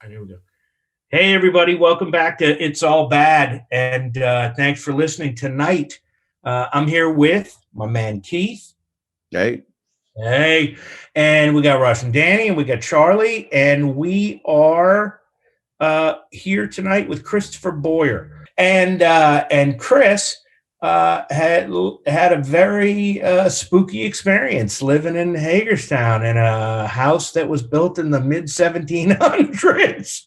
Here we go. Hey, everybody. Welcome back to It's All Bad. And thanks for listening tonight. I'm here with my man, Keith. Hey. Hey. And we got Russ and Danny, and we got Charlie. And we are here tonight with Christopher Boyer. And Chris had a very spooky experience living in Hagerstown in a house that was built in the mid 1700s.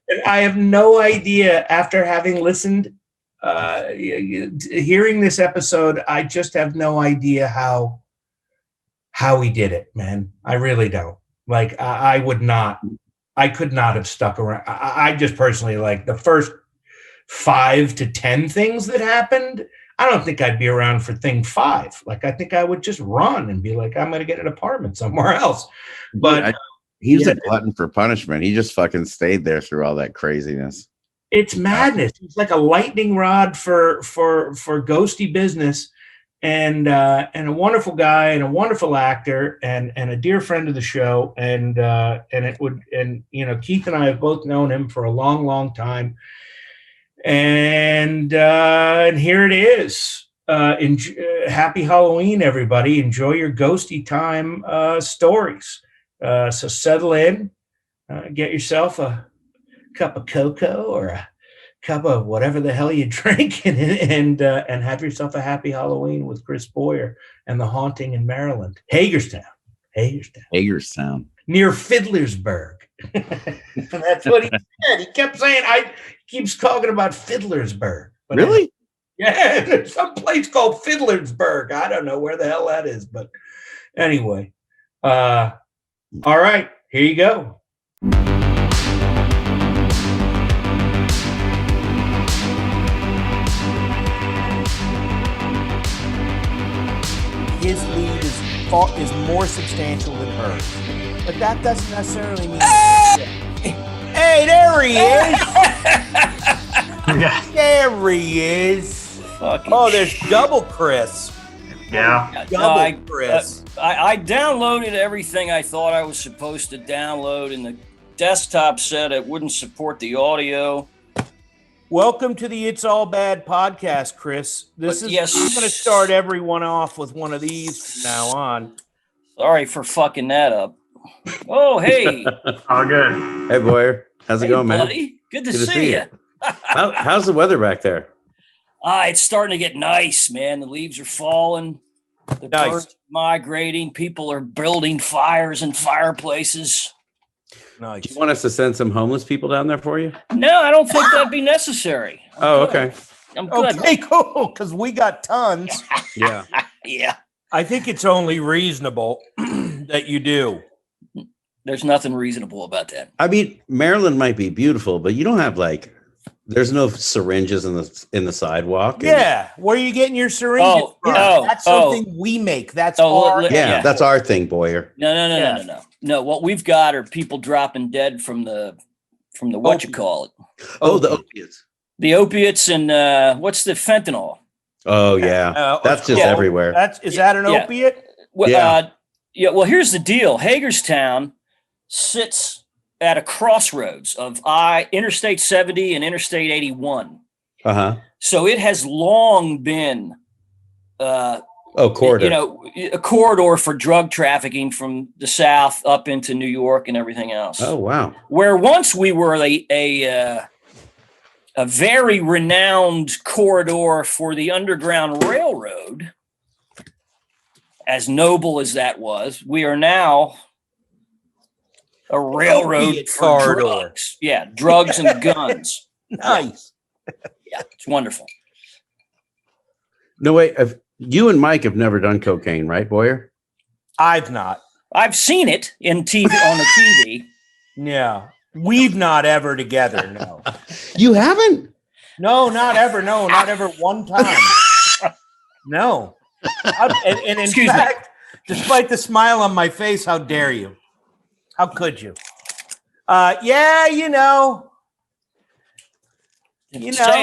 And I have no idea, after having listened, hearing this episode, I just have no idea how he did it, man. I really don't. Like, I could not have stuck around. I just personally, like, the first 5 to 10 things that happened, I don't think I'd be around for thing 5. Like, I think I would just run and be like, I'm going to get an apartment somewhere else. But he was a glutton for punishment. He just fucking stayed there through all that craziness. It's madness. It's like a lightning rod for ghosty business, and a wonderful guy and a wonderful actor and a dear friend of the show. And Keith and I have both known him for a long, long time. And here it is. Happy Halloween, everybody. Enjoy your ghosty time stories. So settle in, get yourself a cup of cocoa or a cup of whatever the hell you drink, and have yourself a happy Halloween with Chris Boyer and The Haunting in Maryland. Hagerstown. Near Fiddlersburg. That's what he said. He kept saying, keeps talking about Fiddlersburg. But really? Yeah, there's some place called Fiddlersburg. I don't know where the hell that is, but anyway. All right, here you go. His lead is more substantial than hers. But that doesn't necessarily mean... Hey, there he is! There he is! There's double Chris. Yeah. Chris. I downloaded everything I thought I was supposed to download, and the desktop said it wouldn't support the audio. Welcome to the It's All Bad podcast, Chris. I'm going to start everyone off with one of these from now on. Sorry for fucking that up. Oh, hey. All good. Hey, Boyer. How's it going, buddy? man? Good to see you. How's the weather back there? It's starting to get nice, man. The leaves are falling. The birds are migrating. People are building fires and fireplaces. Nice. Do you want us to send some homeless people down there for you? No, I don't think that'd be necessary. Okay. I'm good. Okay, cool, because we got tons. Yeah. Yeah. I think it's only reasonable that you do. There's nothing reasonable about that. I mean, Maryland might be beautiful, but you don't have there's no syringes in the sidewalk. Yeah, where are you getting your syringes from? That's something we make. That's that's our thing, Boyer. No. What we've got are people dropping dead from the what you call it. Oh, the opiates. The opiates and what's the fentanyl? Oh yeah, that's just everywhere. Is that an opiate? Well, Well, here's the deal. Hagerstown sits at a crossroads of Interstate 70 and Interstate 81. So it has long been corridor. A corridor for drug trafficking from the south up into New York and everything else. Oh wow! Where once we were a very renowned corridor for the Underground Railroad, as noble as that was, we are now a railroad for drugs. Yeah, drugs and guns. Nice. Yeah, it's wonderful. No, wait. You and Mike have never done cocaine, right, Boyer? I've not. I've seen it in TV on the TV. Yeah. We've not ever together, no. You haven't? No, not ever. No, not ever one time. No. And in fact, despite the smile on my face, how dare you? How could you? Say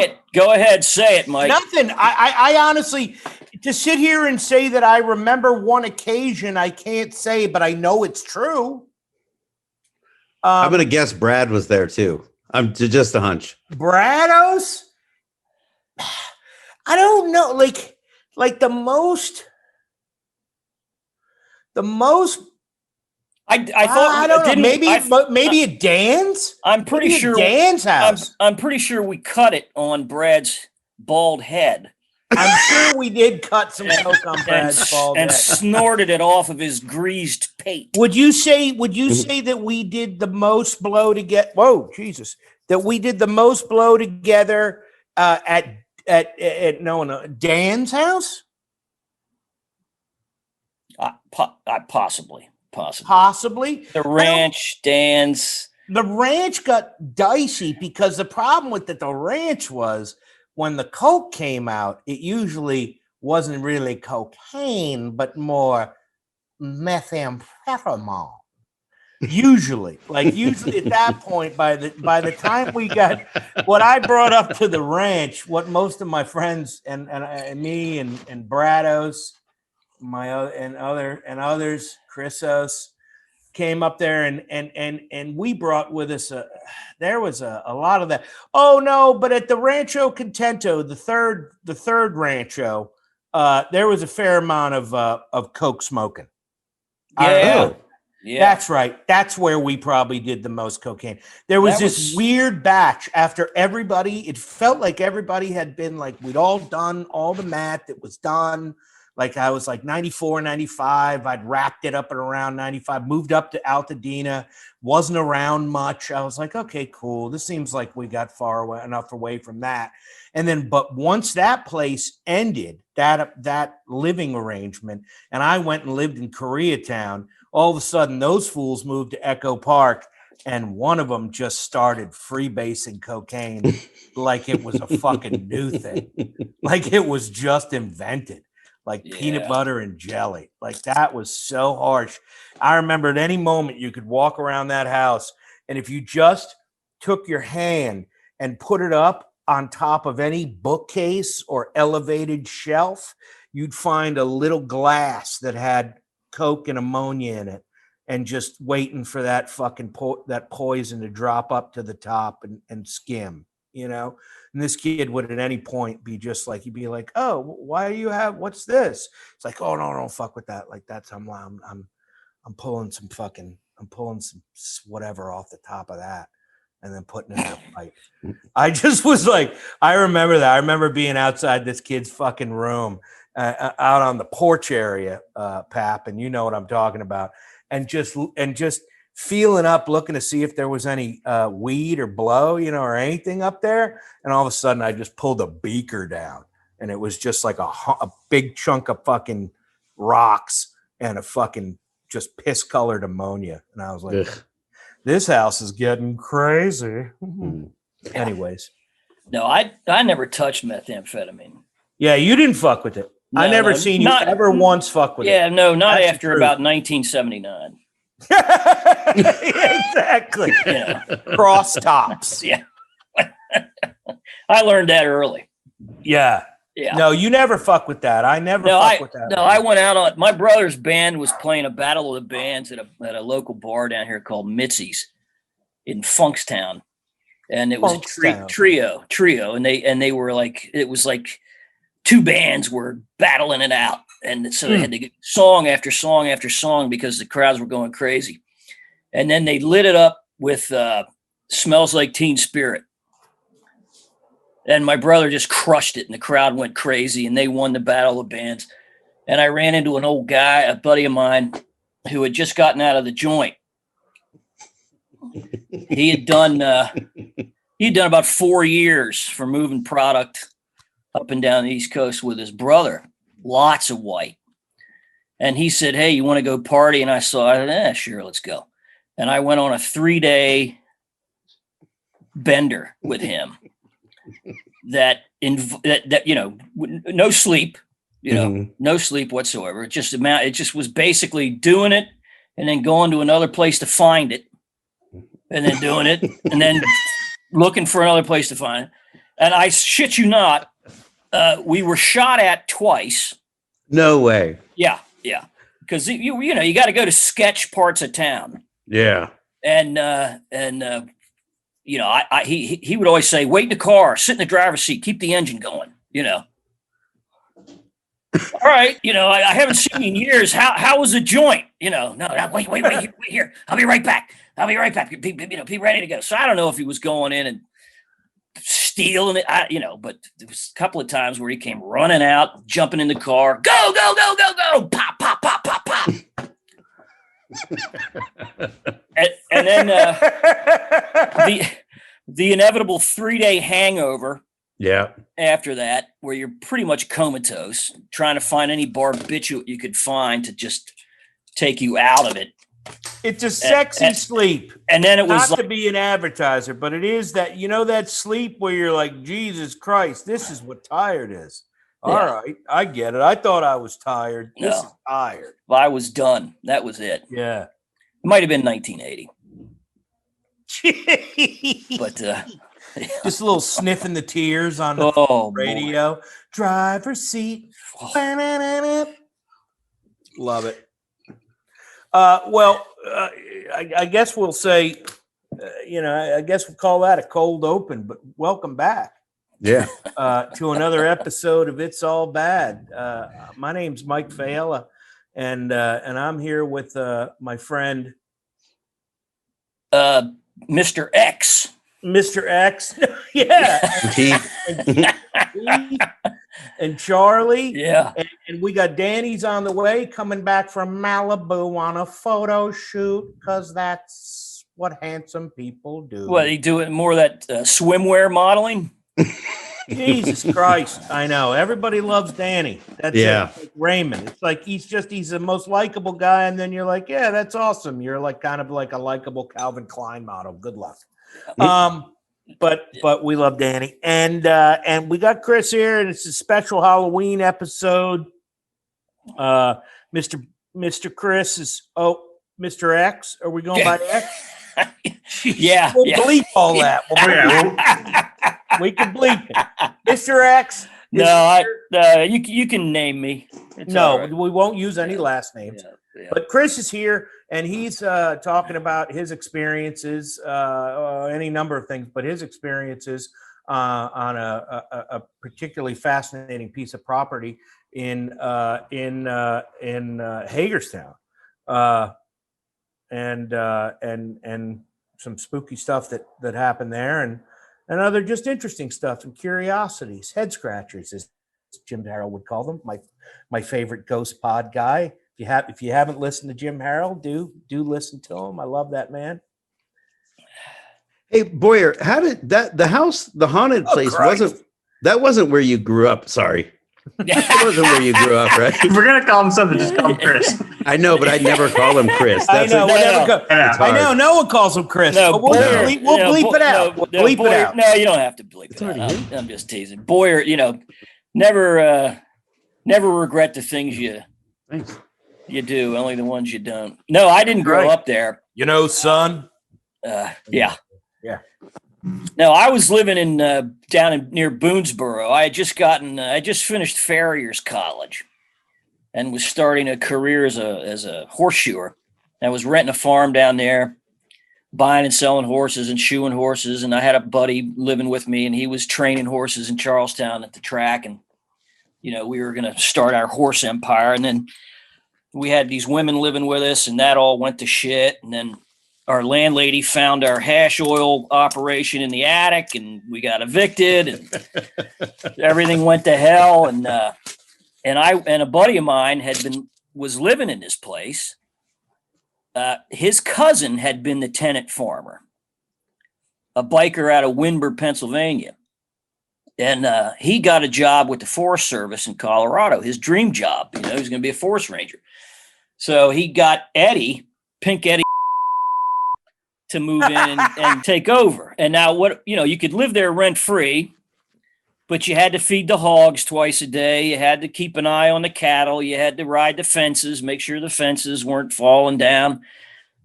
it. Go ahead, say it, Mike. Nothing. I honestly, to sit here and say that I remember one occasion, I can't say, but I know it's true. I'm gonna guess Brad was there too. I'm just a hunch. Brados? I don't know. Like the most. I thought I don't know. didn't. Maybe at Dan's. I'm pretty Maybe at sure Dan's house. I'm pretty sure we cut it on Brad's bald head. I'm sure we did cut some coke on Brad's bald and head. snorted it off of his greased pate. Would you say that we did the most blow to get? Whoa, Jesus! That we did the most blow together at Dan's house? Possibly. Possibly. The ranch, Dan's. The ranch got dicey because the problem with the ranch was when the coke came out, it usually wasn't really cocaine, but more methamphetamine. Usually at that point, by the time we got what I brought up to the ranch, what most of my friends and me and Brados, and others, Chrisos, came up there and we brought with us there was a lot of that. Oh no, but at the Rancho Contento, the third rancho, there was a fair amount of coke smoking. Yeah, that's right. That's where we probably did the most cocaine. There was this weird batch after everybody. It felt like everybody had been like, we'd all done all the math that was done. Like I was like 94, 95. I'd wrapped it up at around 95, moved up to Altadena, wasn't around much. I was like, okay, cool. This seems like we got enough away from that. And then, but once that place ended, that living arrangement, and I went and lived in Koreatown, all of a sudden those fools moved to Echo Park, and one of them just started freebasing cocaine like it was a fucking new thing. Like it was just invented. Like peanut butter and jelly. Like that was so harsh. I remember at any moment you could walk around that house, and if you just took your hand and put it up on top of any bookcase or elevated shelf, you'd find a little glass that had coke and ammonia in it, and just waiting for that fucking that poison to drop up to the top and skim, you know? And this kid would at any point be just like, he'd be like, oh, why do you have, what's this? It's like, oh, no, don't fuck with that. Like that's, I'm pulling some whatever off the top of that and then putting it in a pipe. I just was like, I remember that. I remember being outside this kid's fucking room out on the porch area, Pap, and you know what I'm talking about. And just feeling up, looking to see if there was any weed or blow, you know, or anything up there. And all of a sudden I just pulled a beaker down, and it was just like a big chunk of fucking rocks and a fucking just piss colored ammonia. And I was like, ugh, this house is getting crazy. Anyways. No, I never touched methamphetamine. Yeah, you didn't fuck with it. No, I never seen you ever once fuck with it. Yeah, no, not That's after about 1979. Exactly. Yeah. Cross tops. Yeah. I learned that early. Yeah. Yeah. No, you never fuck with that. I never fuck with that. No, I went out on my brother's band was playing a battle of the bands at a local bar down here called Mitzi's in Funkstown. And it was a trio. And they were like, it was like two bands were battling it out. And so they had to get song after song after song because the crowds were going crazy. And then they lit it up with Smells Like Teen Spirit. And my brother just crushed it, and the crowd went crazy, and they won the battle of bands. And I ran into an old guy, a buddy of mine, who had just gotten out of the joint. He had done about 4 years for moving product up and down the East Coast with his brother, lots of white. And he said, hey, you want to go party? And I said, sure, let's go. And I went on a 3-day bender with him. That you know, no sleep, you know, no sleep whatsoever. It just was basically doing it and then going to another place to find it, and then doing it and then looking for another place to find it. And I shit you not, we were shot at twice. No way. Yeah, because you know you got to go to sketch parts of town. Yeah. you know, he would always say, wait in the car, sit in the driver's seat, keep the engine going, you know. All right, you know, I haven't seen you in years. How was the joint? You know, no, wait here. I'll be right back. Be ready to go. So I don't know if he was going in and stealing it, but there was a couple of times where he came running out, jumping in the car, go, pop, pop, pop, pop, pop. and then the inevitable 3-day hangover. Yeah. After that, where you're pretty much comatose, trying to find any barbiturate you could find to just take you out of it. It's a sexy sleep. And then it was not to be an advertiser, but it is that, that sleep where you're like, Jesus Christ, this is what tired is. All right, I get it. I thought I was tired. This is tired. Well, I was done. That was it. Yeah. It might have been 1980. But just a little sniffing the tears on the radio. Boy. Driver's seat. Love it. I guess we'll say, I guess we'll call that a cold open, but welcome back. Yeah. To another episode of It's All Bad. My name's Mike Fayella, and I'm here with my friend Mr. X. Mr. X. Yeah. And Charlie. Yeah. And we got Danny's on the way, coming back from Malibu on a photo shoot, because that's what handsome people do. What, he doing more of that swimwear modeling? Jesus Christ. I know. Everybody loves Danny. That's it. Like Raymond. It's like he's the most likable guy, and then you're like, yeah, that's awesome. You're like kind of like a likable Calvin Klein model. Good luck. But we love Danny. And we got Chris here, and it's a special Halloween episode. Mr. Chris is Mr. X. Are we going by X? Yeah. We'll bleep all that. We can bleep it. Mr. X. No, you can name me. It's we won't use any last names. Yeah. But Chris is here, and he's talking about his experiences, any number of things, but his experiences on a particularly fascinating piece of property in Hagerstown, and some spooky stuff that happened there, and other just interesting stuff and curiosities, head scratchers, as Jim Harrell would call them. My favorite ghost pod guy. If you haven't listened to Jim Harrell, do listen to him. I love that man. Hey Boyer, how did the haunted place wasn't where you grew up? Sorry. That wasn't where you grew up, right? If we're gonna call him something, just call him Chris. I know, but I'd never call him Chris. I know. I know. No one calls him Chris. No, we'll bleep it out. Bleep it out. No, you don't have to bleep it out. I'm just teasing. Boyer, never regret the things you do. Only the ones you don't. No, I didn't grow up there. Son. Yeah. Yeah. No, I was living in down near Boonesboro. I just finished Farrier's College, and was starting a career as a horseshoer. I was renting a farm down there, buying and selling horses and shoeing horses. And I had a buddy living with me, and he was training horses in Charlestown at the track. And we were going to start our horse empire. And then we had these women living with us, and that all went to shit. And then our landlady found our hash oil operation in the attic, and we got evicted, and everything went to hell. And a buddy of mine was living in this place. His cousin had been the tenant farmer, a biker out of Windber, Pennsylvania. And he got a job with the Forest Service in Colorado, his dream job. He was going to be a forest ranger. So he got Pink Eddie, to move in and take over. And now you could live there rent free, but you had to feed the hogs twice a day. You had to keep an eye on the cattle. You had to ride the fences, make sure the fences weren't falling down.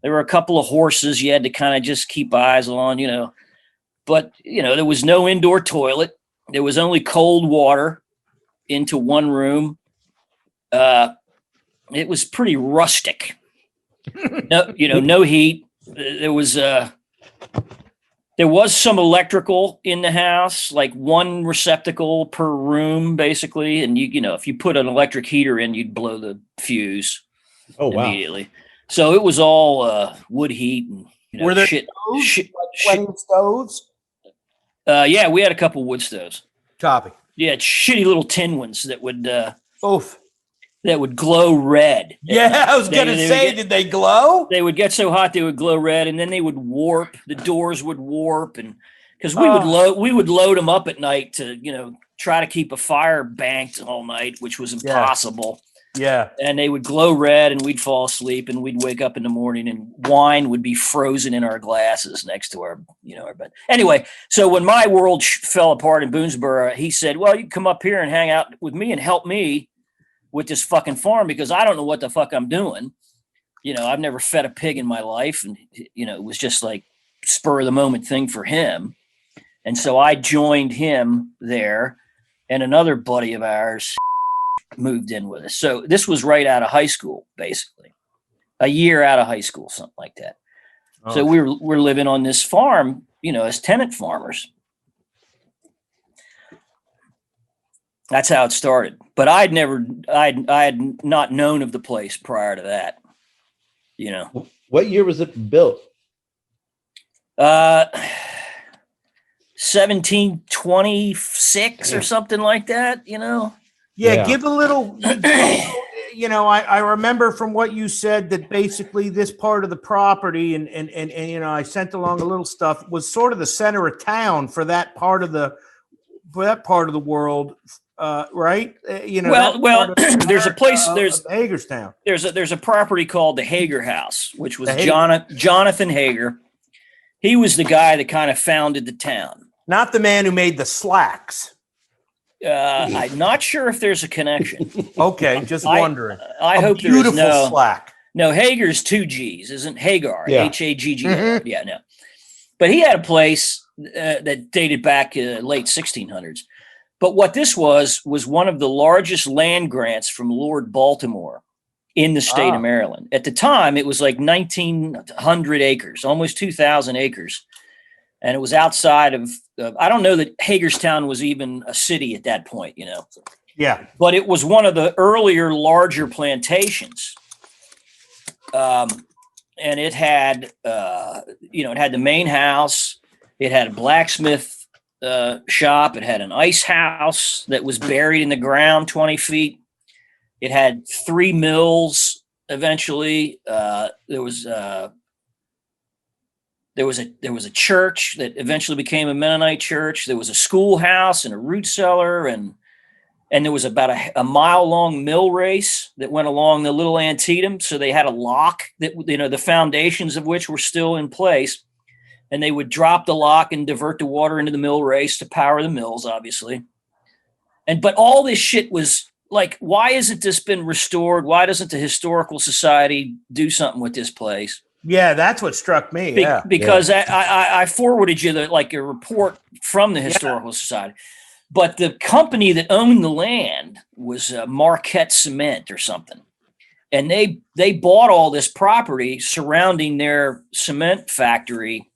There were a couple of horses you had to kind of just keep eyes on, but there was no indoor toilet. There was only cold water into one room. It was pretty rustic. No heat. there was some electrical in the house, like one receptacle per room, basically. And you know, if you put an electric heater in, you'd blow the fuse immediately. So it was all wood heat and were there shit. stoves? Yeah, we had a couple wood stoves. Copy. Yeah, shitty little tin ones that would Oof. that would glow red. Yeah, I was gonna say, did they glow? They would get so hot they would glow red, and then they would warp. The doors would warp, and because we would load them up at night to try to keep a fire banked all night, which was impossible. Yeah. And they would glow red, and we'd fall asleep, and we'd wake up in the morning, and wine would be frozen in our glasses next to our our bed. Anyway, so when my world fell apart in Boonesboro, he said, "Well, you can come up here and hang out with me and help me with this fucking farm because I don't know what the fuck I'm doing. I've never fed a pig in my life, and it was just like spur of the moment thing for him." And so I joined him there, and another buddy of ours moved in with us. So this was right out of high school, basically a year out of high school, something like that. So we're living on this farm, as tenant farmers. That's how it started. But I had not known of the place prior to that. What year was it built? 1726 or something like that. Yeah, give a little. I remember from what you said that basically this part of the property and I sent along a little stuff was sort of the center of town for that part of the world, right? There's a place. There's Hagerstown. There's a property called the Hager House, which was Jonathan Hager. He was the guy that kind of founded the town. Not the man who made the slacks. I'm not sure if there's a connection. Okay, just wondering. I hope there is no slack. No, Hager's 2 G's, isn't Hagar? Yeah. Hagg. Yeah, no. But he had a place that dated back late 1600s. But what this was one of the largest land grants from Lord Baltimore in the state of Maryland. At the time, it was like 1,900 acres, almost 2,000 acres. And it was outside of, I don't know that Hagerstown was even a city at that point, Yeah. But it was one of the earlier, larger plantations. And it had, it had the main house. It had a blacksmith shop. It had an ice house that was buried in the ground 20 feet. It had 3 mills eventually. There was a church that eventually became a Mennonite church. There was a schoolhouse and a root cellar, and there was about a mile-long mill race that went along the little Antietam. So they had a lock that the foundations of which were still in place, and they would drop the lock and divert the water into the mill race to power the mills, obviously. But all this shit was like, why hasn't this been restored? Why doesn't the Historical Society do something with this place? Yeah, that's what struck me. Because I forwarded you a report from the Historical Society, but the company that owned the land was Marquette Cement or something, and they bought all this property surrounding their cement factory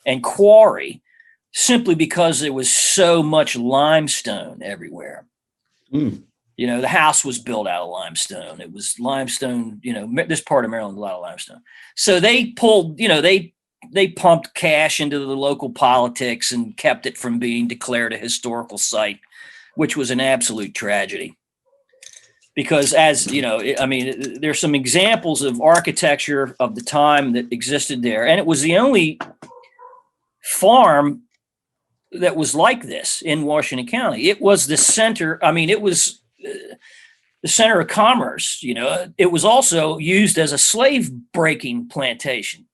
and quarry simply because there was so much limestone everywhere. Mm. The house was built out of limestone. It was limestone, this part of Maryland, a lot of limestone. So they pulled, they pumped cash into the local politics and kept it from being declared a historical site, which was an absolute tragedy. Because there's some examples of architecture of the time that existed there. And it was the only farm that was like this in Washington County. It was the center. It was the center of commerce. It was also used as a slave breaking plantation.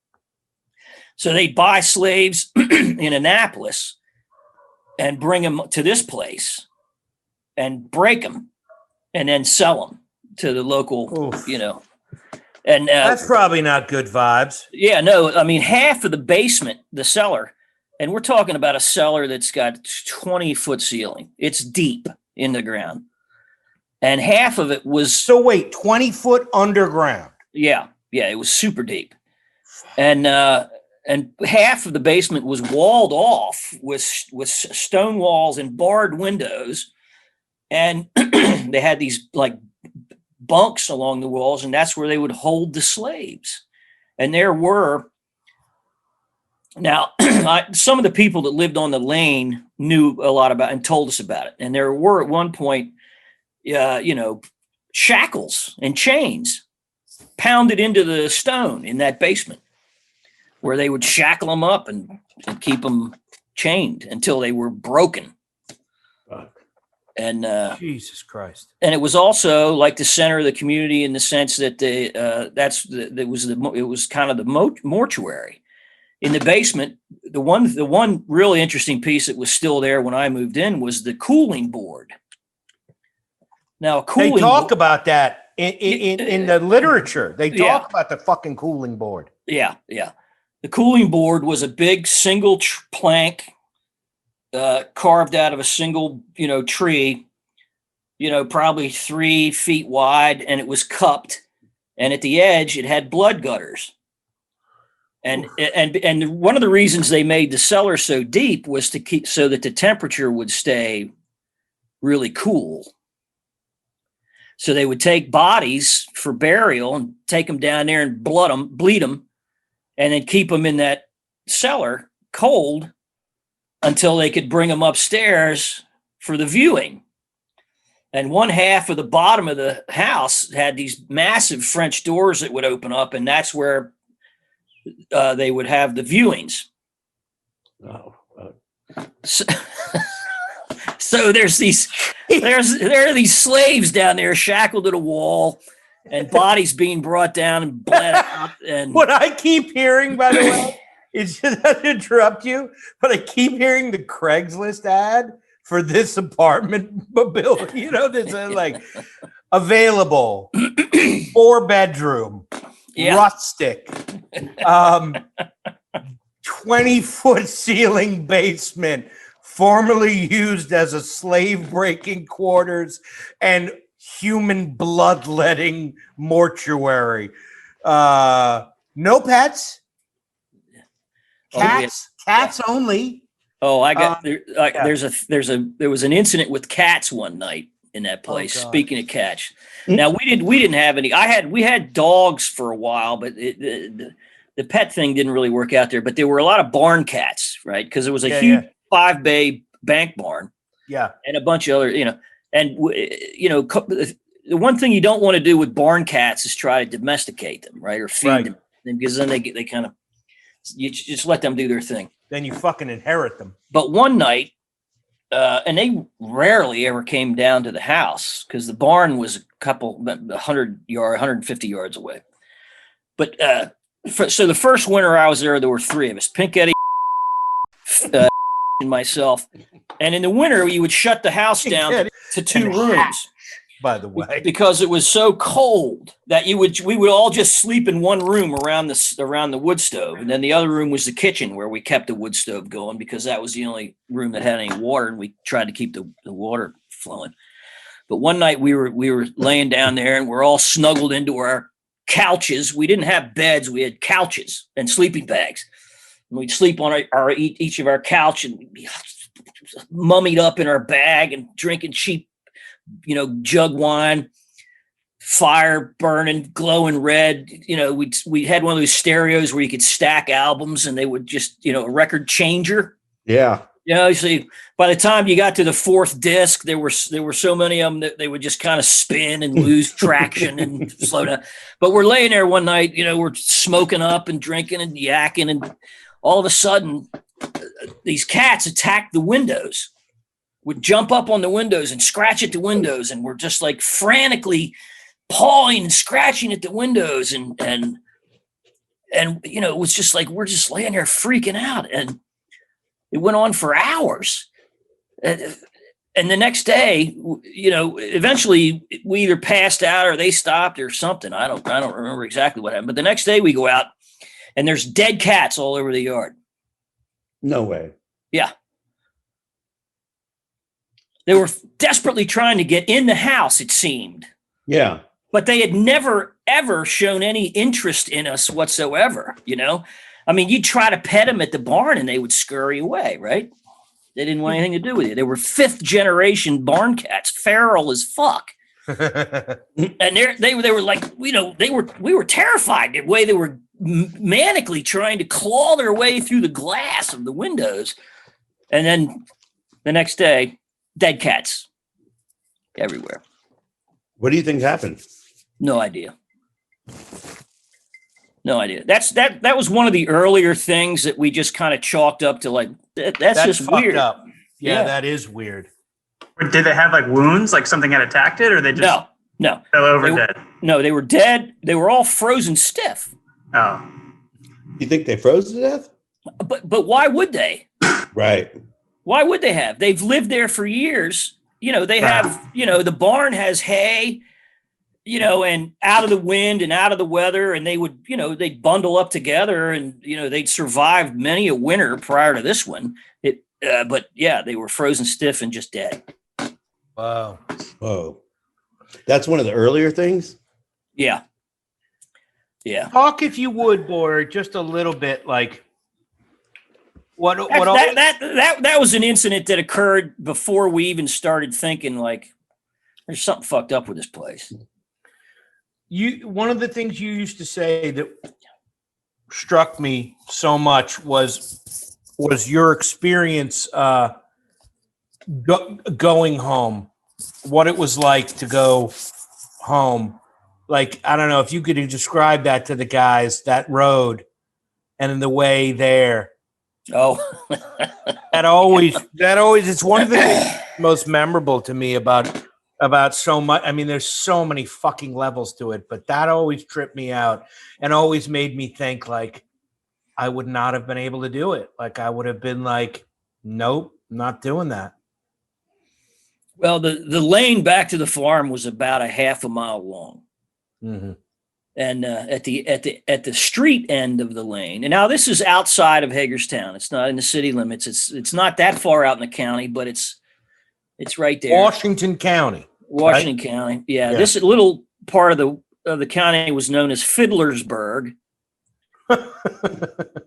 So they'd buy slaves in Annapolis and bring them to this place and break them and then sell them to the local, and that's probably not good vibes. Yeah, no, half of the basement, the cellar, and we're talking about a cellar that's got 20-foot ceiling. It's deep in the ground. And half of it was... So wait, 20 foot underground? Yeah, it was super deep. and half of the basement was walled off with stone walls and barred windows, and they had these like bunks along the walls, and that's where they would hold the slaves. And there were now some of the people that lived on the lane knew a lot about and told us about it. And there were at one point, shackles and chains pounded into the stone in that basement, where they would shackle them up and keep them chained until they were broken. And Jesus Christ! And it was also like the center of the community in the sense that it was kind of the mortuary in the basement. The one really interesting piece that was still there when I moved in was the cooling board. Now, they talk about that in the literature. They talk about the fucking cooling board. Yeah. The cooling board was a big single plank carved out of a single, tree, probably 3 feet wide, and it was cupped. And at the edge, it had blood gutters. And one of the reasons they made the cellar so deep was to keep so that the temperature would stay really cool. So they would take bodies for burial and take them down there and bleed them, and then keep them in that cellar cold until they could bring them upstairs for the viewing. And one half of the bottom of the house had these massive French doors that would open up, and that's where they would have the viewings. Oh. So there are these slaves down there shackled to the wall, and bodies being brought down and bled out. And what I keep hearing, by the way, is just not to interrupt you, but I keep hearing the Craigslist ad for this apartment building. This is like available, 4-bedroom, rustic, 20-foot ceiling basement, formerly used as a slave breaking quarters and human bloodletting mortuary. No pets. Cats only. Oh, I got there was an incident with cats one night in that place. Speaking of cats, now we didn't have any. We had dogs for a while, but the pet thing didn't really work out there. But there were a lot of barn cats, right? Because it was a huge 5-bay bank barn. Yeah, and a bunch of other, the one thing you don't want to do with barn cats is try to domesticate them, right, or feed them, because then they kind of, you just let them do their thing. Then you fucking inherit them. But one night, and they rarely ever came down to the house because the barn was a couple 150 yards away. But so the first winter I was there were 3 of us: Pink Eddie, and myself. And in the winter, you would shut the house down to 2 rooms. By the way, because it was so cold that we would all just sleep in one room around the wood stove, and then the other room was the kitchen where we kept the wood stove going because that was the only room that had any water, and we tried to keep the water flowing. But one night we were laying down there, and we're all snuggled into our couches. We didn't have beds; we had couches and sleeping bags. And we'd sleep on each of our couch, and we'd be mummied up in our bag and drinking cheap, jug wine, fire burning, glowing red. We had one of those stereos where you could stack albums, and they would just, a record changer. Yeah. See, by the time you got to the 4th disc, there were so many of them that they would just kind of spin and lose traction and slow down. But we're laying there one night, we're smoking up and drinking and yakking, and all of a sudden, these cats attacked the windows, would jump up on the windows and scratch at the windows, and we're just like frantically pawing and scratching at the windows, and it was just like we're just laying there freaking out, and it went on for hours. And the next day, eventually we either passed out or they stopped or something. I don't remember exactly what happened. But the next day we go out, and there's dead cats all over the yard. No way. Yeah. They were desperately trying to get in the house, it seemed. Yeah. but they had never, ever shown any interest in us whatsoever, you know? I mean, you'd try to pet them at the barn and they would scurry away, right? They didn't want anything to do with you. They were 5th generation barn cats, feral as fuck. And they were like, you know, we were terrified the way they were manically trying to claw their way through the glass of the windows. And then the next day, dead cats everywhere. What do you think happened? No idea. No idea. That was one of the earlier things that we just kind of chalked up to like, that's just weird. Up. Yeah, that is weird. Did they have like wounds, like something had attacked it, or they just no fell over dead? No, they were dead. They were all frozen stiff. Oh, You think they froze to death? But why would they? Right. Why would they have? They've lived there for years. You know, they have, you know, the barn has hay, you know, and out of the wind and out of the weather. And they would, you know, they'd bundle up together and, you know, they'd survived many a winter prior to this one. But yeah, they were frozen stiff and just dead. Wow. Oh, that's one of the earlier things. Yeah. Yeah. Talk, if you would, Boyer, just a little bit like that was an incident that occurred before we even started thinking like there's something fucked up with this place. One of the things you used to say that struck me so much was your experience going home, what it was like to go home. Like, I don't know if you could describe that to the guys, that road and the way there. Oh, that always, it's one of the things most memorable to me about so much. I mean, there's so many fucking levels to it, but that always tripped me out and always made me think like I would not have been able to do it. Like I would have been like, nope, not doing that. Well, the lane back to the farm was about a half a mile long. Mm-hmm. And at the street end of the lane, and now this is outside of Hagerstown. It's not in the city limits. It's not that far out in the county, but it's right there. Washington County. Yeah. This little part of the county was known as Fiddlersburg,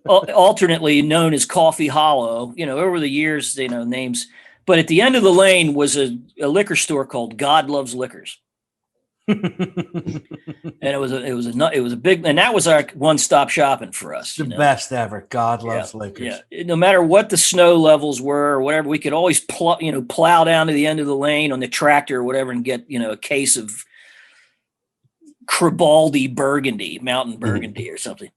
alternately known as Coffee Hollow. You know, over the years, you know, names. But at the end of the lane was a liquor store called God Loves Liquors. And it was a big, and that was our one-stop shopping for us. The best ever. God Loves Liquors. Yeah. No matter what the snow levels were or whatever, we could always plow down to the end of the lane on the tractor or whatever and get, you know, a case of Cribaldi Burgundy, Mountain Burgundy or something.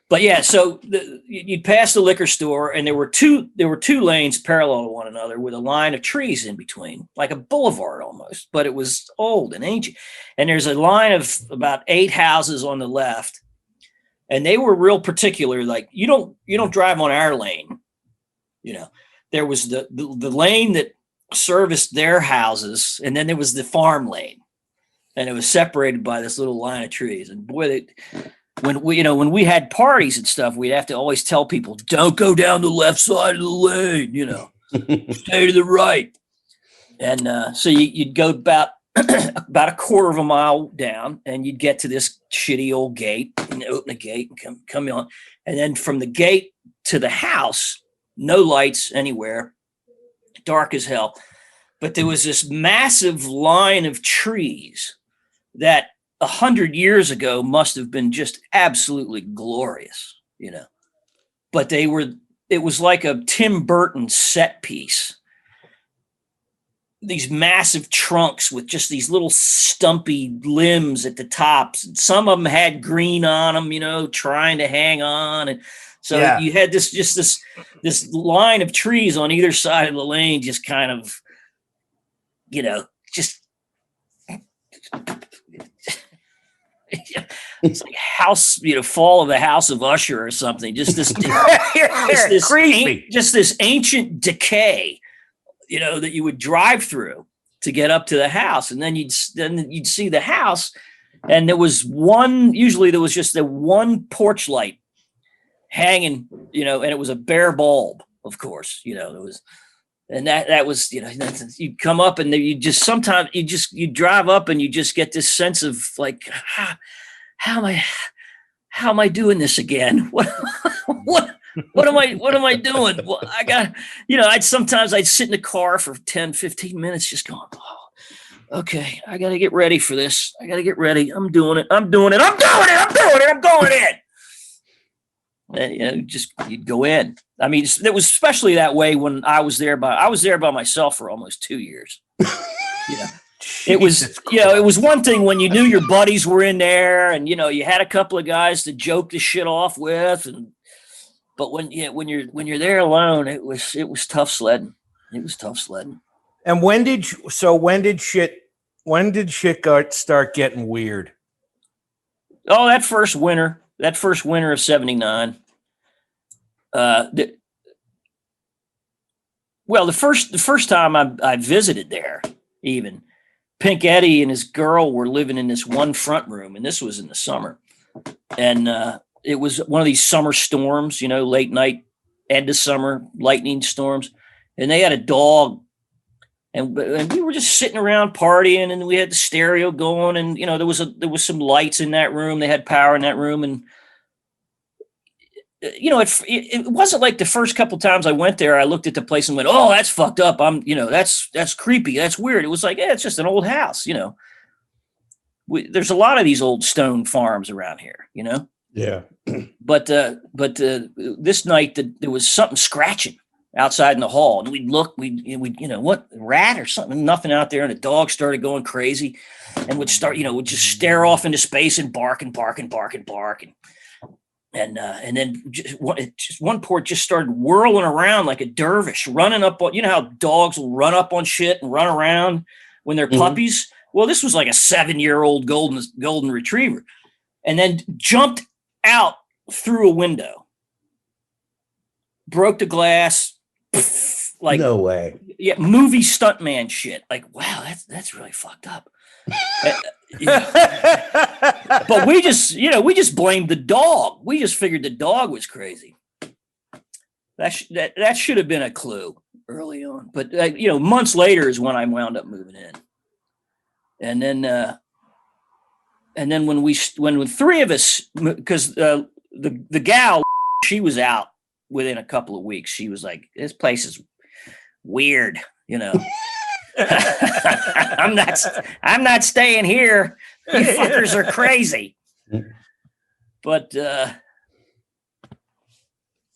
But yeah, so you'd pass the liquor store, and there were two lanes parallel to one another with a line of trees in between, like a boulevard almost, but it was old and ancient. And there's a line of about 8 houses on the left, and they were real particular. Like you don't drive on our lane, you know. There was the lane that serviced their houses, and then there was the farm lane, and it was separated by this little line of trees. And boy, when we had parties and stuff, we'd have to always tell people, don't go down the left side of the lane, you know, stay to the right. And so you'd go about a quarter of a mile down, and you'd get to this shitty old gate, and open the gate and come on. And then from the gate to the house, no lights anywhere, dark as hell. But there was this massive line of trees that 100 years ago must have been just absolutely glorious, you know. But it was like a Tim Burton set piece. These massive trunks with just these little stumpy limbs at the tops. And some of them had green on them, you know, trying to hang on. And so you had this line of trees on either side of the lane, just kind of, you know, just it's like fall of the House of Usher or something. Just this ancient decay, you know, that you would drive through to get up to the house, and then you'd see the house, and usually there was just the one porch light hanging, you know, and it was a bare bulb, of course, you know, And that was, you come up and you just, sometimes you drive up and you just get this sense of like, how am I doing this again? What am I doing? Well, I got, I'd sit in the car for 10, 15 minutes just going, oh, okay, I got to get ready for this. I got to get ready. I'm doing it. I'm going in. And, you'd go in. I mean, it was especially that way when I was there by myself for almost 2 years. It was, it was one thing when you knew your buddies were in there and, you had a couple of guys to joke the shit off with. But when you're there alone, it was tough sledding. It was tough sledding. And when did shit start getting weird? Oh, that first winter of 79. The first time I visited there, even Pink Eddie and his girl were living in this one front room, and this was in the summer. And it was one of these summer storms, late night, end of summer lightning storms. And they had a dog, and we were just sitting around partying, and we had the stereo going, and there was some lights in that room. They had power in that room, and it wasn't like the first couple times I went there, I looked at the place and went, oh, that's fucked up. That's creepy. That's weird. It was like, yeah, it's just an old house. There's a lot of these old stone farms around here, Yeah. But this night there was something scratching outside in the hall, and we'd look, what, rat or something, nothing out there. And the dog started going crazy and would start, would just stare off into space and bark and bark and bark and bark. And then just one port just started whirling around like a dervish, running up on, how dogs will run up on shit and run around when they're puppies. Well, this was like a 7-year-old golden retriever, and then jumped out through a window, broke the glass, like no way. Yeah, movie stuntman shit. Like, wow, that's really fucked up. But we just blamed the dog. We just figured the dog was crazy. That should have been a clue early on. But months later is when I wound up moving in, and then when the three of us, because the gal, she was out within a couple of weeks. She was like, this place is weird, I'm not staying here. You fuckers are crazy. But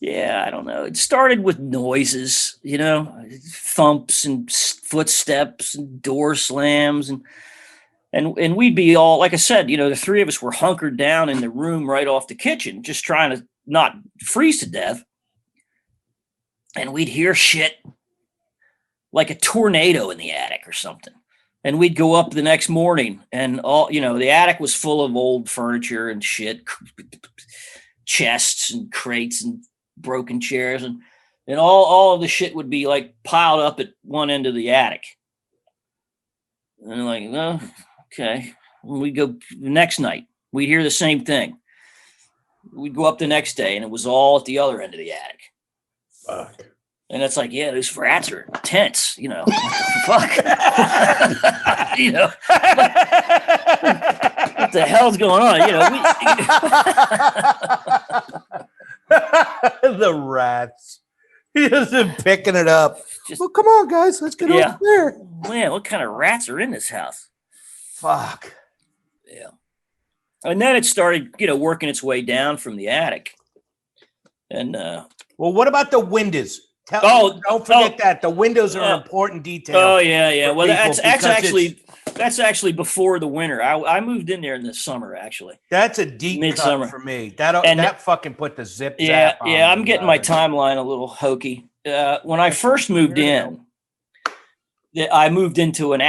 yeah, I don't know. It started with noises, thumps and footsteps and door slams, and we'd be all, like I said, the three of us were hunkered down in the room right off the kitchen, just trying to not freeze to death. And we'd hear shit like a tornado in the attic or something. And we'd go up the next morning, and all, the attic was full of old furniture and shit, chests and crates and broken chairs, and all of the shit would be like piled up at one end of the attic. And like, oh, okay. When we go the next night, we'd hear the same thing. We'd go up the next day, and it was all at the other end of the attic. Fuck. And it's like, yeah, those rats are intense, what the fuck? What the hell's going on? The rats. He has been picking it up. Well, come on, guys, let's get over there. Man, what kind of rats are in this house? Fuck. Yeah. And then it started, working its way down from the attic. And well, what about the windows? Don't forget that the windows are an important detail. Oh yeah. Well, that's actually before the winter. I moved in there in the summer. Actually, that's a deep midsummer cut for me. That fucking put the zip. Yeah. I'm getting my timeline a little hokey. When I first moved in, I moved into the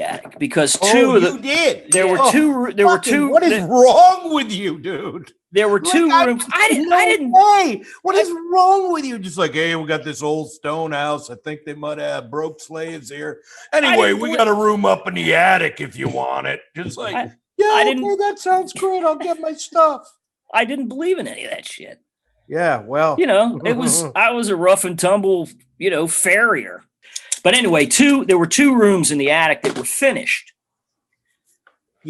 attic because there were two. What is wrong with you, dude? There were two rooms. I didn't. Hey, what is wrong with you? Just like, hey, we got this old stone house. I think they might have broke slaves here. Anyway, we got a room up in the attic if you want it. Just like, that sounds great. I'll get my stuff. I didn't believe in any of that shit. Yeah, well, it was. I was a rough and tumble Farrier. But anyway, there were 2 rooms in the attic that were finished.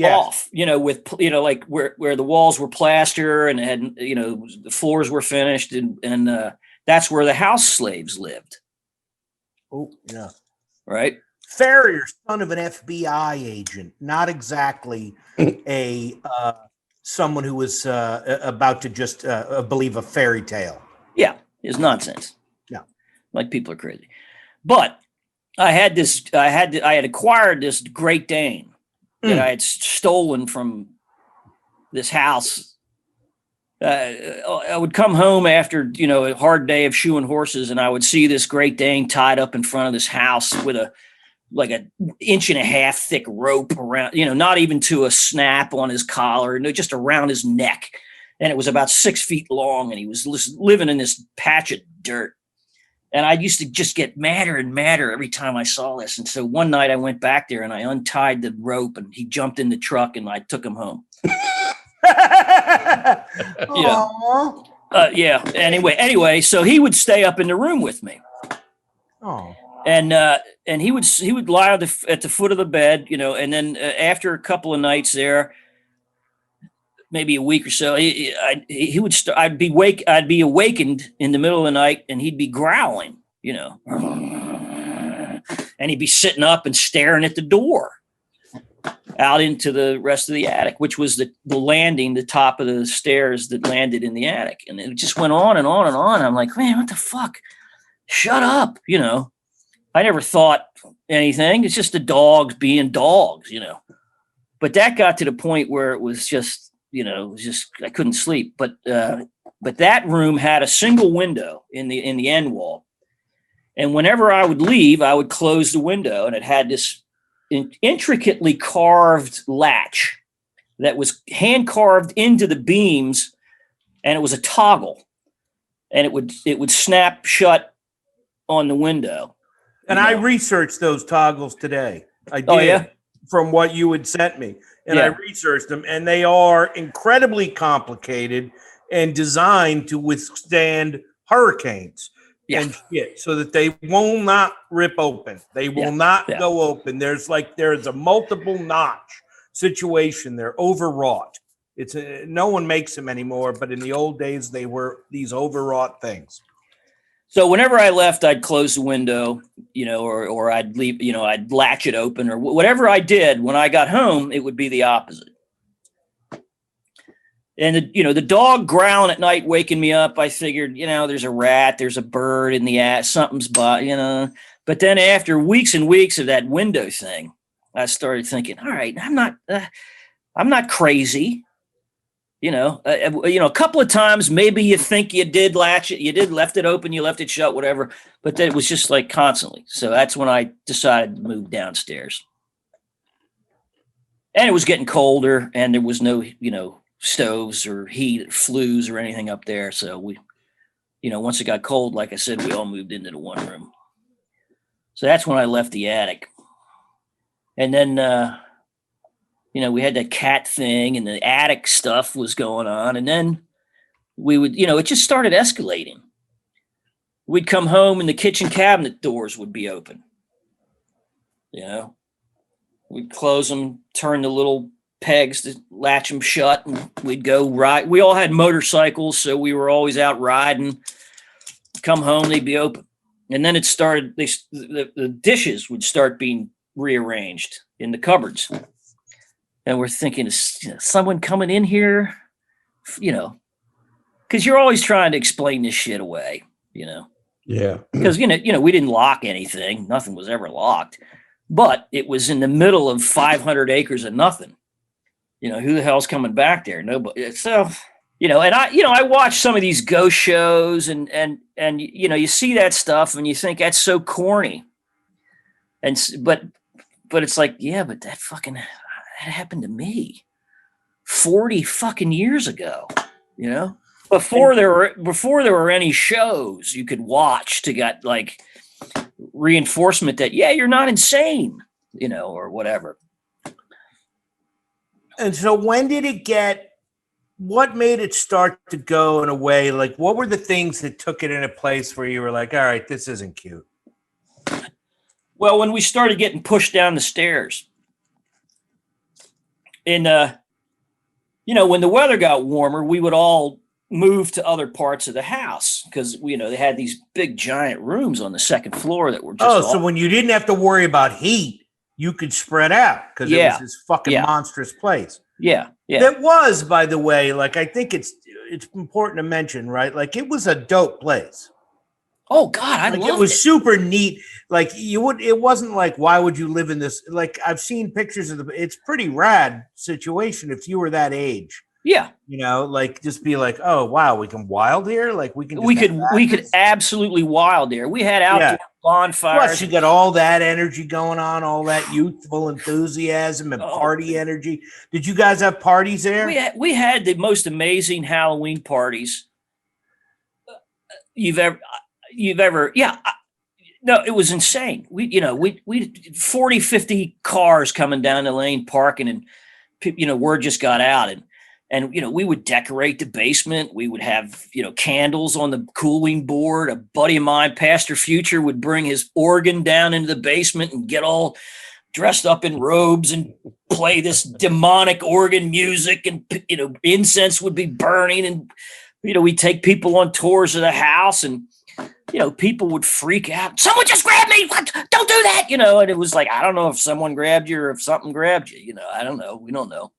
Off, with, like where the walls were plaster and had, the floors were finished and that's where the house slaves lived. Oh, yeah. Right. Farrier, son of an FBI agent, not exactly a someone who was about to just believe a fairy tale. Yeah, it's nonsense. Yeah, like people are crazy. But I had acquired this Great Dane that I had stolen from this house. I would come home after, a hard day of shoeing horses, and I would see this Great Dane tied up in front of this house with an 1.5 inch thick rope around, not even to a snap on his collar, just around his neck. And it was about 6 feet long, and he was living in this patch of dirt. And I used to just get madder and madder every time I saw this. And so one night I went back there and I untied the rope, and he jumped in the truck, and I took him home. Yeah. Anyway, so he would stay up in the room with me. Oh. And he would lie at the foot of the bed, and then after a couple of nights there, maybe a week or so, he would I'd be awakened in the middle of the night, and he'd be growling, and he'd be sitting up and staring at the door out into the rest of the attic, which was the landing, the top of the stairs that landed in the attic. And it just went on and on and on. I'm like, man, what the fuck? Shut up. I never thought anything. It's just the dogs being dogs, but that got to the point where it was just, I couldn't sleep. But that room had a single window in the end wall. And whenever I would leave, I would close the window, and it had this intricately carved latch that was hand carved into the beams, and it was a toggle, and it would snap shut on the window. And I researched those toggles today. I did. Oh, yeah? From what you had sent me. And I researched them, and they are incredibly complicated and designed to withstand hurricanes and shit, so that they will not rip open. They will not go open. There's a multiple notch situation. They're overwrought. No one makes them anymore, but in the old days, they were these overwrought things. So whenever I left, I'd close the window, or I'd leave, I'd latch it open, or whatever I did. When I got home, it would be the opposite. And the dog growling at night, waking me up, I figured, there's a rat, there's a bird in the ass, something's But then after weeks and weeks of that window thing, I started thinking, all right, I'm not crazy. A couple of times, maybe you think you did latch it, you did left it open, you left it shut, whatever, but then it was just like constantly. So that's when I decided to move downstairs. And it was getting colder, and there was no, stoves or heat, flues or anything up there. So we, once it got cold, like I said, we all moved into the one room. So that's when I left the attic. And then, we had that cat thing, and the attic stuff was going on. And then we would, it just started escalating. We'd come home and the kitchen cabinet doors would be open. We'd close them, turn the little pegs to latch them shut, and we'd go ride. We all had motorcycles, so we were always out riding. Come home, they'd be open. And then it started, the dishes would start being rearranged in the cupboards. And we're thinking, is someone coming in here? Because you're always trying to explain this shit away, Yeah. Because, we didn't lock anything. Nothing was ever locked. But it was in the middle of 500 acres of nothing. Who the hell's coming back there? Nobody. So, and I watch some of these ghost shows and you see that stuff and you think that's so corny. But it's like, yeah, but that happened to me 40 fucking years ago, before there were any shows you could watch to get like reinforcement that, you're not insane, or whatever. And so when did it get what made it start to go in a way? Like, what were the things that took it in a place where you were like, all right, this isn't cute? Well, when we started getting pushed down the stairs, and when the weather got warmer, we would all move to other parts of the house because they had these big giant rooms on the second floor that were just. So when you didn't have to worry about heat, you could spread out because it was this fucking monstrous place. Yeah. That was, by the way, like, I think it's important to mention, right? Like, it was a dope place. Oh God, I loved it. It was super neat. Like, it wasn't like, why would you live in this? Like, I've seen pictures of it's pretty rad situation if you were that age. Yeah. Like, just be like, oh wow, we can wild here. Like, we could absolutely wild there. We had outdoor bonfires. Plus, you got all that energy going on, all that youthful enthusiasm and party energy. Did you guys have parties there? We had the most amazing Halloween parties you've ever. No, it was insane. We 40, 50 cars coming down the lane parking, and word just got out, and we would decorate the basement. We would have candles on the cooling board. A buddy of mine, Pastor Future, would bring his organ down into the basement and get all dressed up in robes and play this demonic organ music, and incense would be burning, and we'd take people on tours of the house, and people would freak out. Someone just grabbed me. What? Don't do that. And it was like, I don't know if someone grabbed you or if something grabbed you. I don't know. We don't know.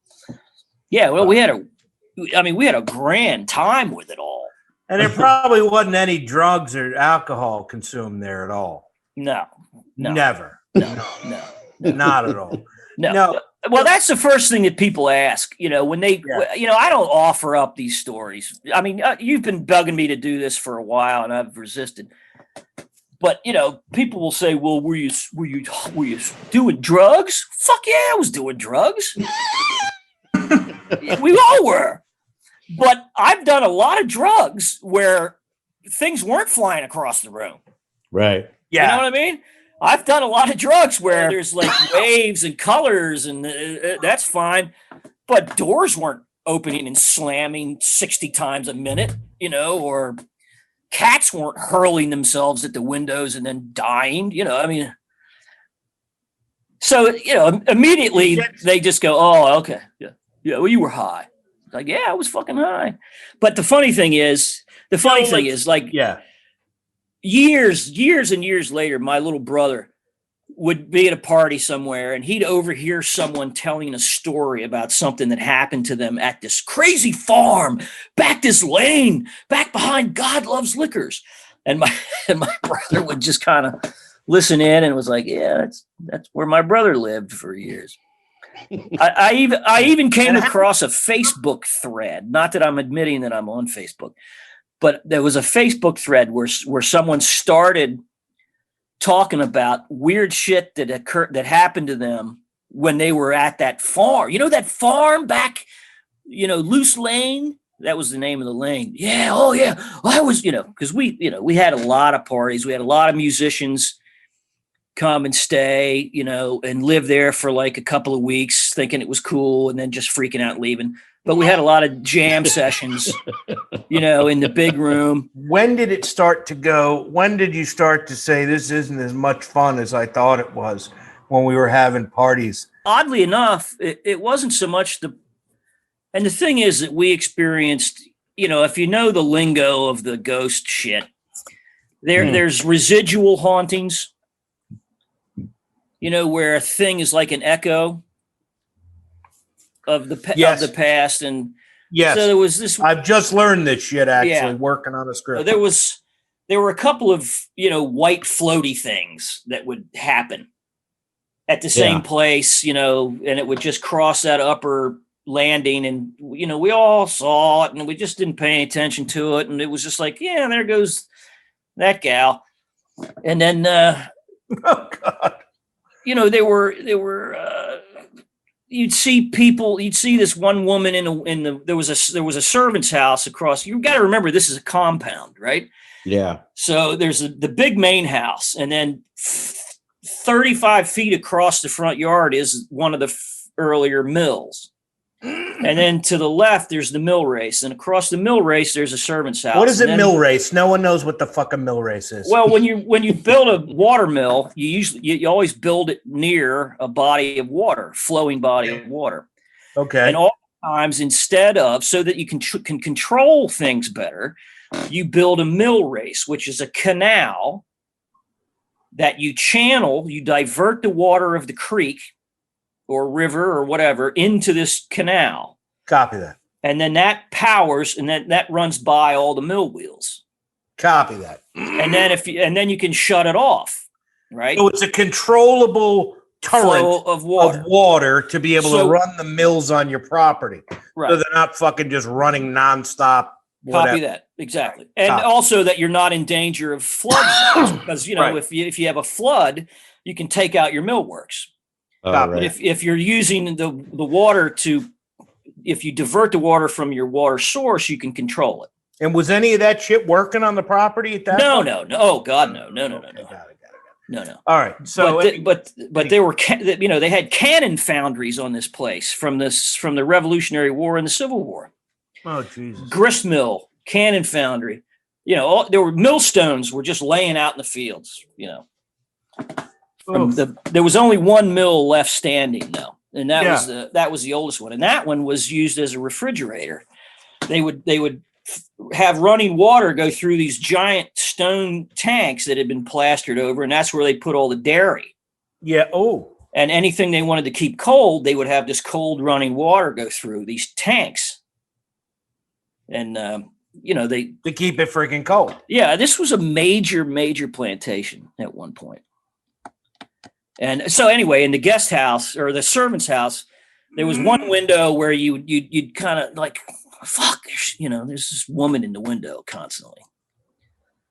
Yeah. Well, we had a grand time with it all. And there probably wasn't any drugs or alcohol consumed there at all. No. Never. No. Not at all. No. Well, that's the first thing that people ask, when they, I don't offer up these stories. I mean, you've been bugging me to do this for a while, and I've resisted. But people will say, "Well, were you doing drugs?" Fuck yeah, I was doing drugs. We all were. But I've done a lot of drugs where things weren't flying across the room. Right. Yeah. You know what I mean? I've done a lot of drugs where there's like waves and colors, and that's fine. But doors weren't opening and slamming 60 times a minute, or cats weren't hurling themselves at the windows and then dying, So, immediately they just go, oh, okay. Yeah, well, you were high. Like, yeah, I was fucking high. But the funny thing is, years and years later, my little brother would be at a party somewhere, and he'd overhear someone telling a story about something that happened to them at this crazy farm, back this lane, back behind God Loves Liquors. And my brother would just kind of listen in and was like, yeah, that's where my brother lived for years. I even came across a Facebook thread. Not that I'm admitting that I'm on Facebook, but there was a Facebook thread where someone started talking about weird shit that happened to them when they were at that farm. That farm back, Loose Lane. That was the name of the lane. Yeah. Oh yeah. I was, because we had a lot of parties. We had a lot of musicians come and stay, and live there for like a couple of weeks, thinking it was cool, and then just freaking out and leaving. But we had a lot of jam sessions, in the big room. When did it start to go? When did you start to say this isn't as much fun as I thought it was when we were having parties? Oddly enough, it wasn't so much and the thing is that we experienced, if you know the lingo of the ghost shit, there's residual hauntings, where a thing is like an echo of the past. And so there was this. I've just learned this shit actually working on a script. There were a couple of white floaty things that would happen at the same place, and it would just cross that upper landing, and we all saw it, and we just didn't pay any attention to it, and it was just like, yeah, there goes that gal. And then oh God. There were you'd see this one woman there was a servant's house across. You got to remember, this is a compound, right? Yeah. So there's the big main house, and then 35 feet across the front yard is one of the earlier mills. And then to the left, there's the mill race. And across the mill race, there's a servant's house. What is And a then- mill race? No one knows what the fuck a mill race is. Well, when you build a water mill, you always build it near a body of water, flowing body of water. Okay. And oftentimes, instead of, so that you can control things better, you build a mill race, which is a canal that you channel, you divert the water of the creek or river or whatever into this canal. Copy that. And then that powers, and then that runs by all the mill wheels. Copy that. And then you can shut it off, right? So it's a controllable current Flow of water. to be able So- to run the mills on your property. Right. So they're not fucking just running nonstop. Copy Whatever. that. Exactly. And Copy. also that you're not in danger of floods because, Right. if you have a flood, you can take out your millworks. Oh, Stop. But right. if you're using the water if you divert the water from your water source, you can control it. And was any of that shit working on the property at that No, point? no. Oh God, no. Okay, got it. No. All right. So but there were they had cannon foundries on this place from the Revolutionary War and the Civil War. oh Jesus. Grist mill, cannon foundry. There were millstones were just laying out in the fields. There was only one mill left standing though, and that was the oldest one, and that one was used as a refrigerator. They would have running water go through these giant stone tanks that had been plastered over, and that's where they put all the dairy. Yeah. Oh. And anything they wanted to keep cold, they would have this cold running water go through these tanks. And To keep it freaking cold. this was a major plantation at one point. And so anyway, in the guest house or the servant's house, there was one window where you'd kind of like, fuck, there's this woman in the window constantly.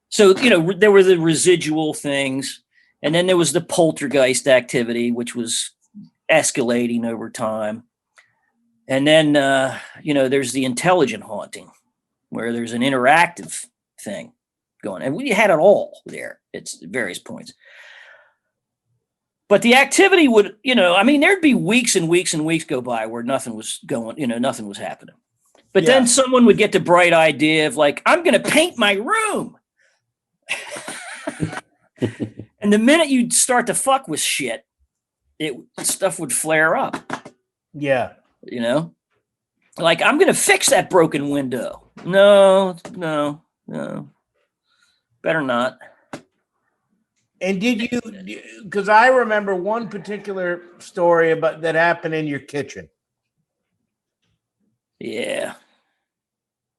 So, there were the residual things, and then there was the poltergeist activity, which was escalating over time. And then, there's the intelligent haunting, where there's an interactive thing going. And we had it all there at various points. But the activity would, there'd be weeks and weeks and weeks go by where nothing was going, nothing was happening. But then someone would get the bright idea of like, I'm going to paint my room. And the minute you'd start to fuck with shit, stuff would flare up. Yeah. Like, I'm going to fix that broken window. No. Better not. And did you? Because I remember one particular story about that happened in your kitchen. Yeah.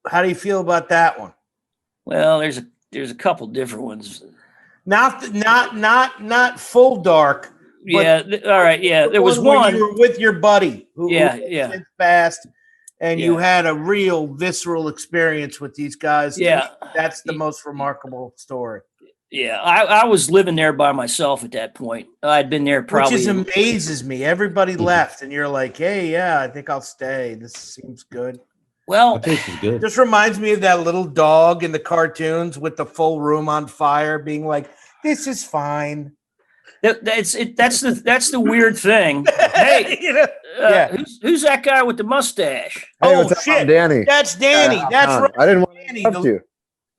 How do you feel about that one? Well, there's a couple different ones. Not full dark. Yeah. All right. Yeah. There was where one. you were with your buddy. Who since passed, and you had a real visceral experience with these guys. Yeah. That's the most remarkable story. Yeah. I was living there by myself at that point. I'd been there probably. Which amazes me. Everybody left, and you're like, hey, yeah, I think I'll stay. This seems good. Well, This is good. Just reminds me of that little dog in the cartoons with the full room on fire, being like, "This is fine." that's the weird thing. Hey, who's that guy with the mustache? Hey, Oh what's up? shit, I'm Danny. that's Danny. That's Tom. right. I didn't want Danny, to interrupt you.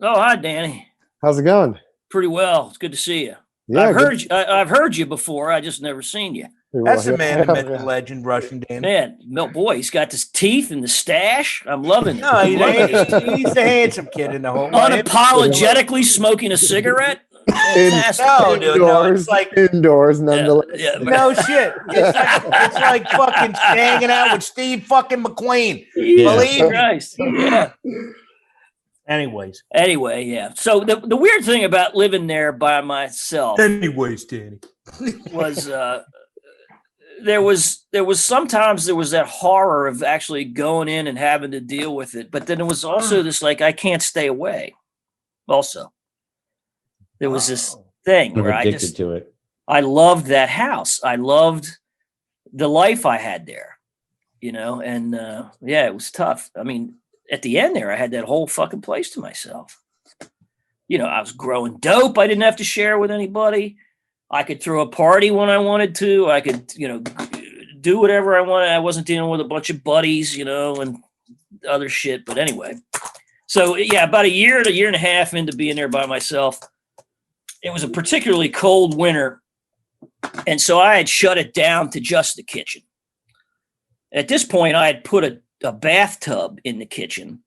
Oh, hi, Danny. How's it going? Pretty well. It's good to see you. Yeah, I've heard you before. I just never seen you. That's the man, the myth, Yeah. the legend, Russian Danny. Man, boy, he's got this teeth and the stash. I'm loving it. No, he's the handsome kid in the whole. Unapologetically smoking a cigarette. Fantastic. No, dude, no, Indoors, it's like indoors, nonetheless. Yeah, no shit. It's like fucking hanging out with Steve fucking McQueen. Yeah. Believe me. Christ. Yeah. Anyways, Yeah. So the weird thing about living there by myself Danny. was there was sometimes there was that horror of actually going in and having to deal with it, but then there was also this like I can't stay away. Also, there was this thing I'm where addicted to it. I loved that house. I loved the life I had there, and it was tough. I mean, at the end there, I had that whole fucking place to myself. I was growing dope. I didn't have to share with anybody. I could throw a party when I wanted to. I could, do whatever I wanted. I wasn't dealing with a bunch of buddies, and other shit. But anyway, so yeah, about a year and a half into being there by myself, it was a particularly cold winter. And so I had shut it down to just the kitchen. At this point, I had put a bathtub in the kitchen,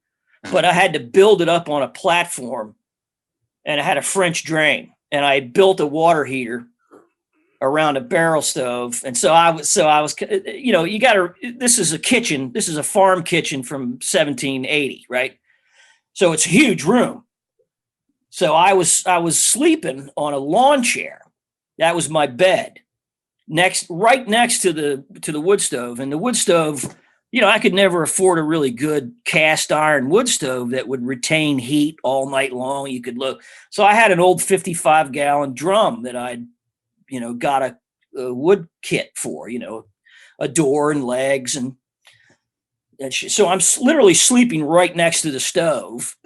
but I had to build it up on a platform, and I had a French drain, and I built a water heater around a barrel stove. And so I was, this is a kitchen. This is a farm kitchen from 1780, right? So it's a huge room. So I was sleeping on a lawn chair. That was my bed, right next to the wood stove. And the wood stove, I could never afford a really good cast iron wood stove that would retain heat all night long. You could look. So I had an old 55-gallon drum that I'd, got a wood kit for, a door and legs and shit. So I'm literally sleeping right next to the stove.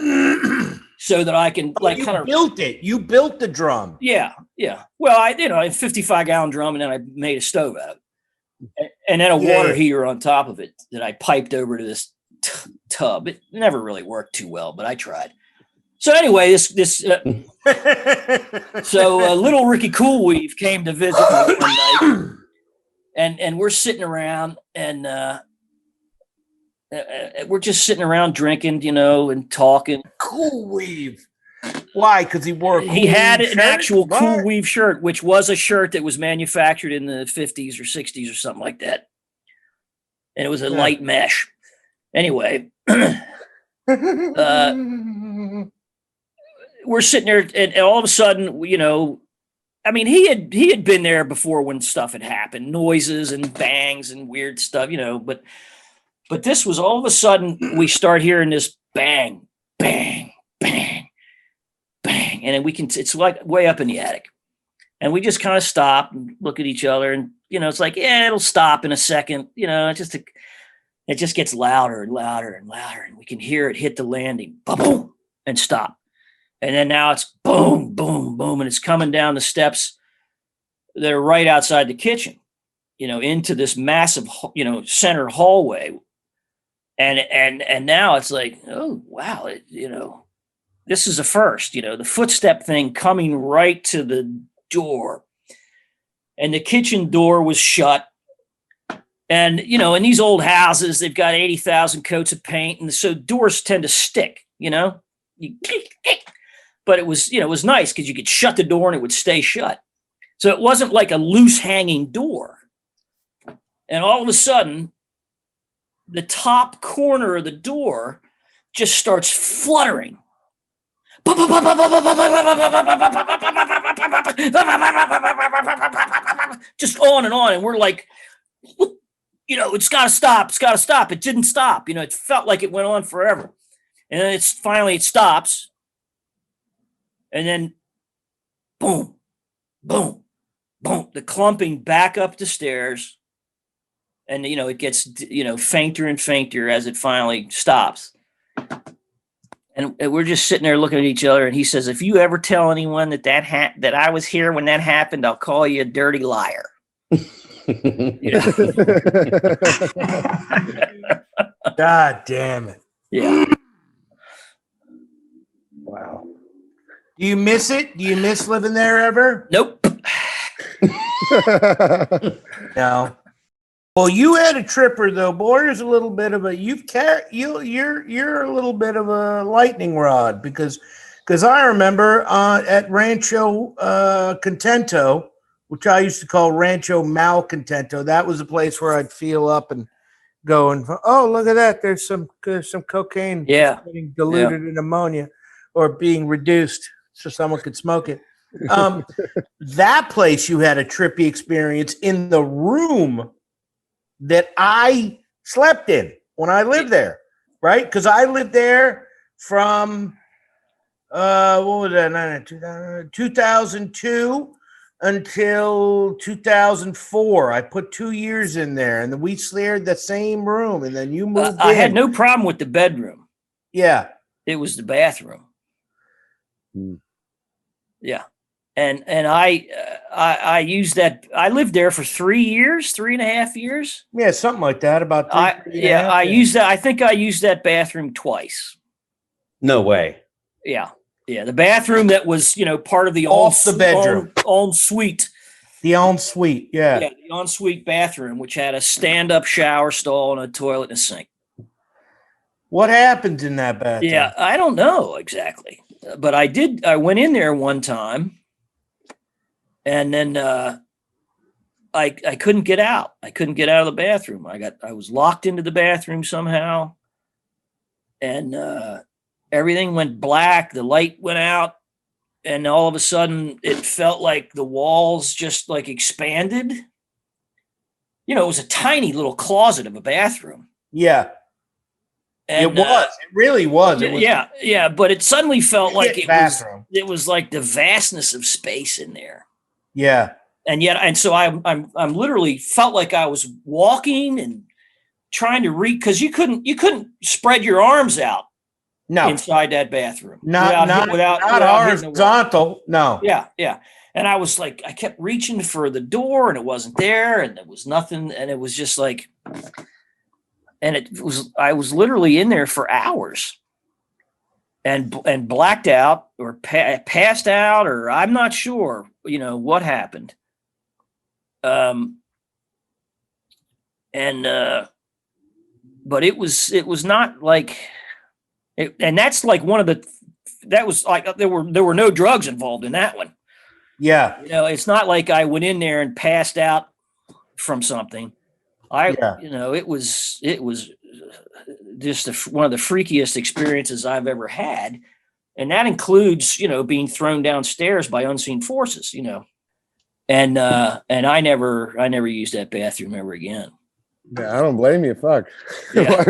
So that I can built it. You built the drum. Yeah. Well, I a 55-gallon drum, and then I made a stove out of it, and then a water heater on top of it that I piped over to this tub. It never really worked too well, but I tried. So anyway, so little Ricky Coolweave came to visit me one night, and we're sitting around and. We're just sitting around drinking, and talking. Cool weave. Why? Because he wore a cool He had weave an shirt? actual What? cool weave shirt, which was a shirt that was manufactured in the 50s or 60s or something like that. And it was a light mesh. Anyway, we're sitting there, and all of a sudden, he had been there before when stuff had happened, noises and bangs and weird stuff, but this was all of a sudden we start hearing this bang, bang, bang, bang. And then it's like way up in the attic. And we just kind of stop and look at each other. And, it's like, yeah, it'll stop in a second. It just gets louder and louder and louder. And we can hear it hit the landing, boom, and stop. And then now it's boom, boom, boom. And it's coming down the steps that are right outside the kitchen, into this massive, center hallway. And now it's like, oh, wow, this is a first, the footstep thing coming right to the door. And the kitchen door was shut. And, in these old houses, they've got 80,000 coats of paint. And so doors tend to stick, but it was, it was nice because you could shut the door and it would stay shut. So it wasn't like a loose hanging door. And all of a sudden, the top corner of the door just starts fluttering. Just on and on. And we're like, it's got to stop. It's got to stop. It didn't stop. It felt like it went on forever. And then finally it stops. And then boom, boom, boom, the clumping back up the stairs. And, it gets, fainter and fainter as it finally stops. And we're just sitting there looking at each other. And he says, if you ever tell anyone that I was here when that happened, I'll call you a dirty liar. God damn it. Yeah. Wow. Do you miss it? Do you miss living there ever? Nope. No. Well, you had a tripper though. Boyer's a little bit of a you're a little bit of a lightning rod because I remember at Rancho Contento, which I used to call Rancho Malcontento. That was a place where I'd feel up and go and oh, look at that. There's some cocaine getting diluted in ammonia or being reduced so someone could smoke it. That place you had a trippy experience in the room that I slept in when I lived there, right? Because I lived there from what was that? 2002 until 2004. I put 2 years in there, and then we shared the same room, and then you moved. I had no problem with the bedroom. Yeah, it was the bathroom. Yeah. and I used that. I lived there for 3 years, 3.5 years. Yeah, something like that. About I used that. I think I used that bathroom twice. No way. Yeah. The bathroom that was, part of the Off the bedroom. ensuite. The ensuite. Yeah. Yeah, the ensuite bathroom, which had a stand-up shower stall and a toilet and a sink. What happened in that bathroom? Yeah, I don't know exactly, but I went in there one time, and then I couldn't get out. I couldn't get out of the bathroom. I was locked into the bathroom somehow, and everything went black. The light went out, and all of a sudden, it felt like the walls just like expanded. It was a tiny little closet of a bathroom. Yeah. And, it was. It really was. It was. Yeah. But it suddenly felt like bathroom. It was like the vastness of space in there. Yeah. And so I'm literally felt like I was walking and trying to reach, because you couldn't spread your arms out. No. Inside that bathroom. Not horizontal. No. Yeah. And I was like, I kept reaching for the door and it wasn't there and there was nothing. And it was just like, I was literally in there for hours and blacked out or passed out, or I'm not sure, what happened. But it was not like, and that's like that was like, there were no drugs involved in that one. Yeah. It's not like I went in there and passed out from something. It was just one of the freakiest experiences I've ever had. And that includes, being thrown downstairs by unseen forces, and I never used that bathroom ever again. Yeah, I don't blame you. Fuck. Yeah.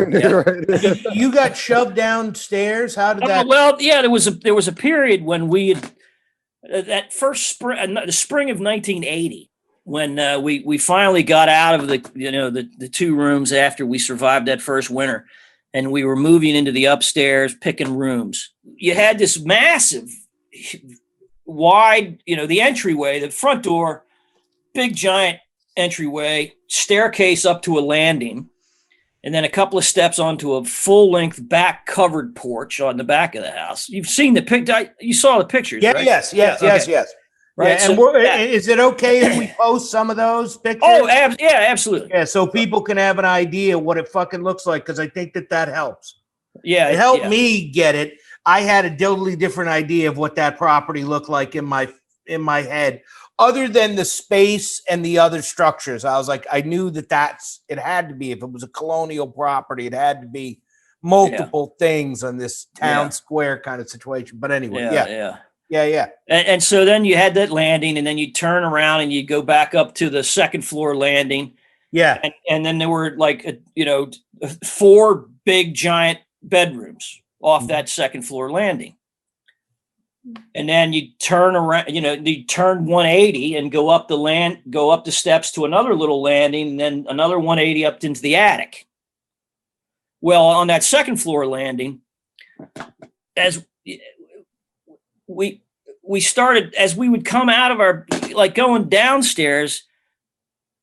You got shoved downstairs. How did that? Well, yeah, there was a period when we had that first spring, the spring of 1980, when we finally got out of the 2 rooms after we survived that first winter, and we were moving into the upstairs, picking rooms. You had this massive, wide, the entryway, the front door, big giant entryway, staircase up to a landing, and then a couple of steps onto a full-length back covered porch on the back of the house. You've seen the picture. You saw the pictures, yeah, right? Yes. Right. Yeah, and is it okay if we post some of those pictures? Oh, yeah, absolutely. Yeah, so people can have an idea what it fucking looks like, because I think that helps. Yeah, it helped me get it. I had a totally different idea of what that property looked like in my head, other than the space and the other structures. I was like, I knew it had to be, if it was a colonial property, it had to be multiple things on this town square kind of situation. But anyway, yeah. And so then you had that landing, and then you turn around and you go back up to the second floor landing. Yeah. And then there were 4 big giant bedrooms off that second floor landing. And then you turn around, you turn 180 and go up the steps to another little landing, and then another 180 up into the attic. Well, on that second floor landing, as we started, as we would come out of our, going downstairs,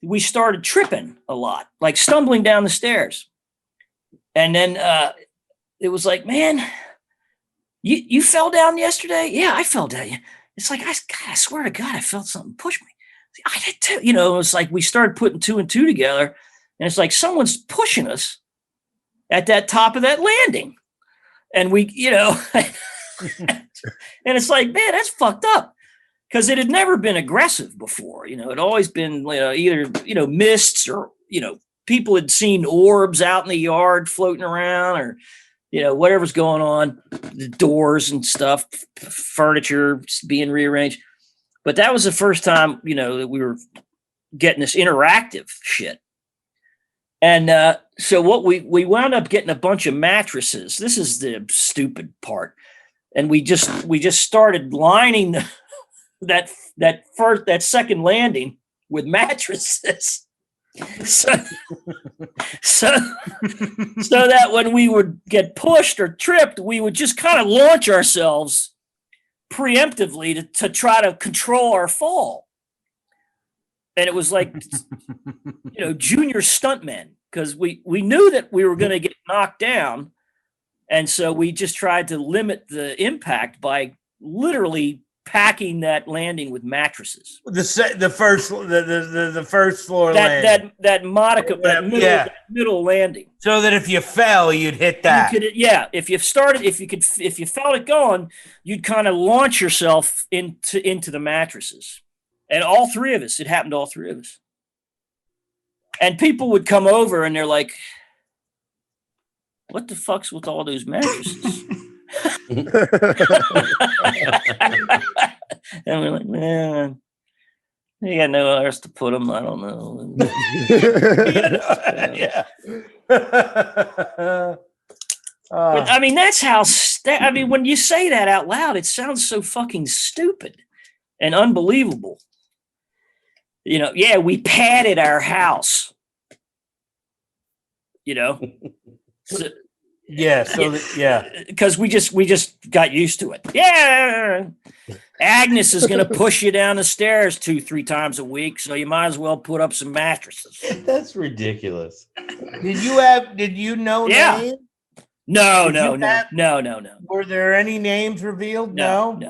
we started tripping a lot, like stumbling down the stairs. And then it was like, man, you fell down yesterday? Yeah, I fell down. It's like, I swear to God, I felt something push me. I did too. It was like we started putting 2 and 2 together, and it's like someone's pushing us at that top of that landing. And we, and it's like, man, that's fucked up, because it had never been aggressive before. It'd always been either mists, or people had seen orbs out in the yard floating around, or whatever's going on, the doors and stuff, furniture being rearranged. But that was the first time that we were getting this interactive shit. And so what we wound up getting a bunch of mattresses. This is the stupid part. And we just started lining that second landing with mattresses. So that when we would get pushed or tripped, we would just kind of launch ourselves preemptively to try to control our fall. And it was like, junior stuntmen, because we knew that we were going to get knocked down. And so we just tried to limit the impact by literally packing that landing with mattresses. The first floor landing. That modicum, that middle landing. So that if you fell, you'd hit that. If you felt it going, you'd kind of launch yourself into the mattresses. And all three of us, it happened to all three of us. And people would come over and they're like, what the fuck's with all those mattresses? And we're like, man, you got nowhere else to put them. I don't know. Yeah. But, I mean, that's how. When you say that out loud, it sounds so fucking stupid and unbelievable. We padded our house. Because we just got used to it. Yeah, Agnes is going to push you down the stairs 2-3 times a week, so you might as well put up some mattresses. That's ridiculous. Did you know names? No. Were there any names revealed? No.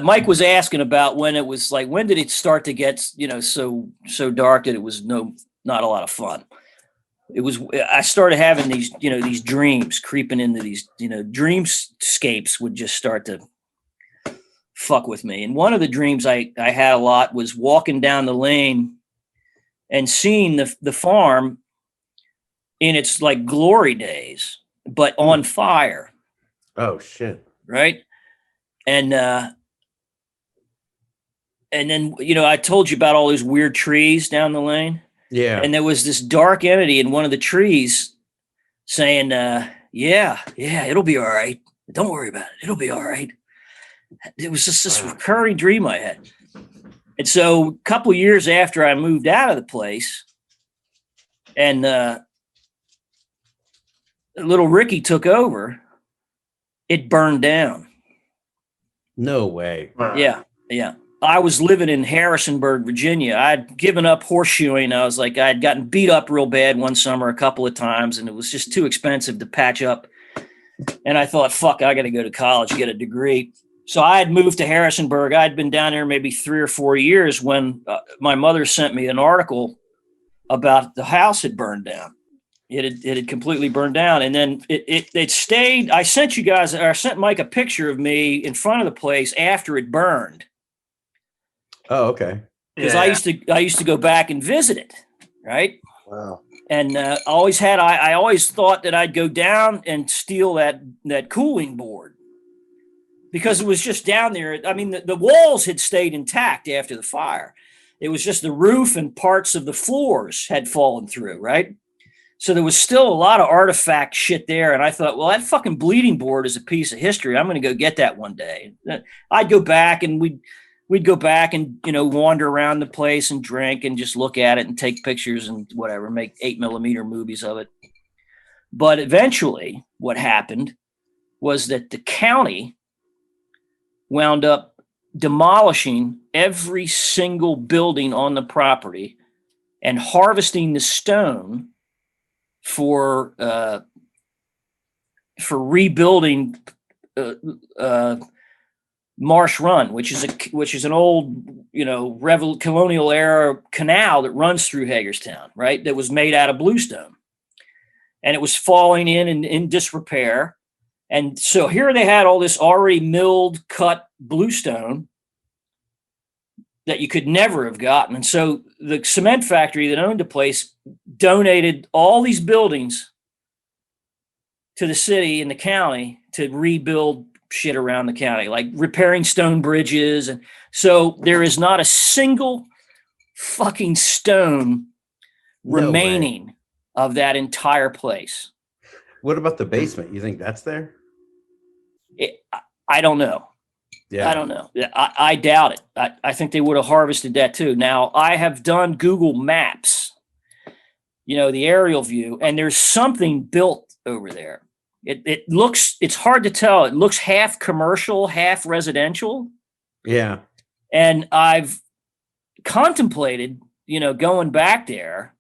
Mike was asking about when did it start to get so dark that it was not a lot of fun. I started having these dreams creeping into these, dreamscapes would just start to fuck with me. And one of the dreams I had a lot was walking down the lane and seeing the farm in its like glory days, but on fire. Oh shit. Right. And then, I told you about all those weird trees down the lane. Yeah. And there was this dark entity in one of the trees saying, yeah, it'll be all right. Don't worry about it. It'll be all right. It was just this recurring dream I had. And so a couple of years after I moved out of the place and little Ricky took over, it burned down. No way. Yeah. I was living in Harrisonburg, Virginia. I'd given up horseshoeing. I was like, I'd gotten beat up real bad one summer a couple of times, and it was just too expensive to patch up. And I thought, fuck, I got to go to college, get a degree. So I had moved to Harrisonburg. I'd been down there maybe 3 or 4 years when my mother sent me an article about the house had burned down. It had completely burned down. And then it stayed. I sent Mike a picture of me in front of the place after it burned. Oh, okay. Because I used to go back and visit it, right? Wow. And I always thought that I'd go down and steal that cooling board because it was just down there. I mean, the walls had stayed intact after the fire. It was just the roof and parts of the floors had fallen through, right? So there was still a lot of artifact shit there. And I thought, well, that fucking bleeding board is a piece of history. I'm going to go get that one day. I'd go back and we'd go back and, wander around the place and drink and just look at it and take pictures and whatever, make 8mm movies of it. But eventually what happened was that the county wound up demolishing every single building on the property and harvesting the stone for rebuilding Marsh Run, which is an old, colonial era canal that runs through Hagerstown, right? That was made out of bluestone, and it was falling in disrepair. And so here they had all this already milled, cut bluestone that you could never have gotten. And so the cement factory that owned the place donated all these buildings to the city and the county to rebuild shit around the county, like repairing stone bridges. And so there is not a single fucking stone remaining of that entire place. What about the basement? You think that's there? I don't know. Yeah. I don't know. I doubt it. I think they would have harvested that too. Now, I have done Google Maps, the aerial view, and there's something built over there. It's hard to tell. It looks half commercial, half residential. Yeah. And I've contemplated, going back there,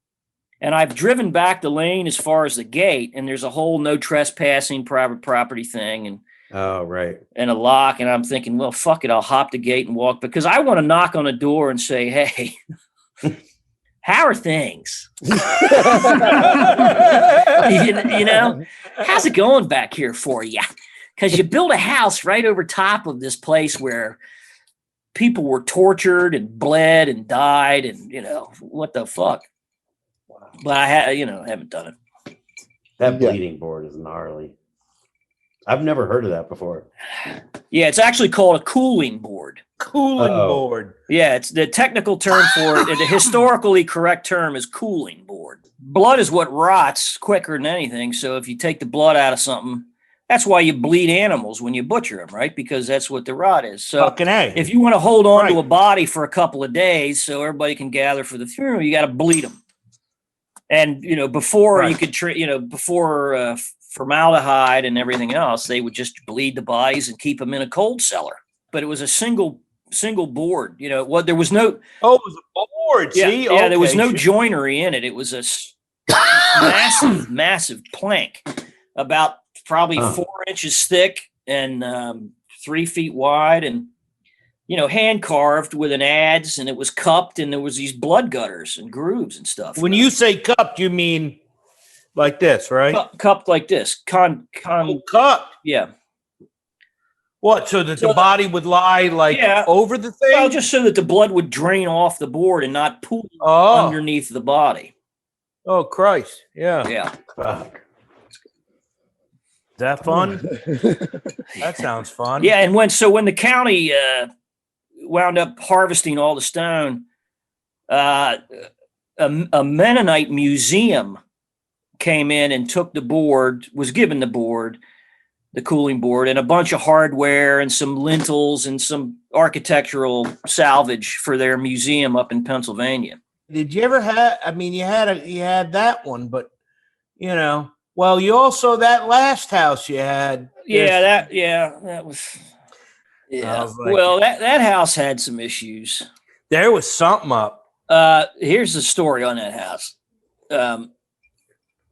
and I've driven back the lane as far as the gate, and there's a whole no trespassing private property thing and and a lock. And I'm thinking, well, fuck it. I'll hop the gate and walk, because I want to knock on the door and say, hey, how are things? How's it going back here for you? Because you built a house right over top of this place where people were tortured and bled and died, and what the fuck. But I haven't done it. That bleeding board is gnarly. I've never heard of that before. Yeah, it's actually called a cooling board. Cooling board. Yeah, it's the technical term for it. The historically correct term is cooling board. Blood is what rots quicker than anything. So if you take the blood out of something, that's why you bleed animals when you butcher them, right? Because that's what the rot is. So Fucking A. if you want to hold on to a body for a couple of days so everybody can gather for the funeral, you got to bleed them. And, before you could, before formaldehyde and everything else, they would just bleed the bodies and keep them in a cold cellar. But it was a single board, there was no. Oh, it was a board. Yeah, See? Yeah, there was no joinery in it. It was a massive plank, about probably 4 inches thick and 3 feet wide, and hand carved with an adze, and it was cupped, and there was these blood gutters and grooves and stuff. When you say cupped, you mean like this, right? Cupped like this. Cupped. Yeah. What? So that the body would lie over the thing? Well, just so that the blood would drain off the board and not pool underneath the body. Oh, Christ. Yeah. Yeah. Fuck. Is that fun? That sounds fun. Yeah, and when the county wound up harvesting all the stone, a Mennonite museum came in and took the board, was given the board, the cooling board, and a bunch of hardware and some lintels and some architectural salvage for their museum up in Pennsylvania. Did you ever have? I mean, you had that one, but well, you also that last house you had. That was. Yeah. Well, that house had some issues. There was something up. Here's the story on that house.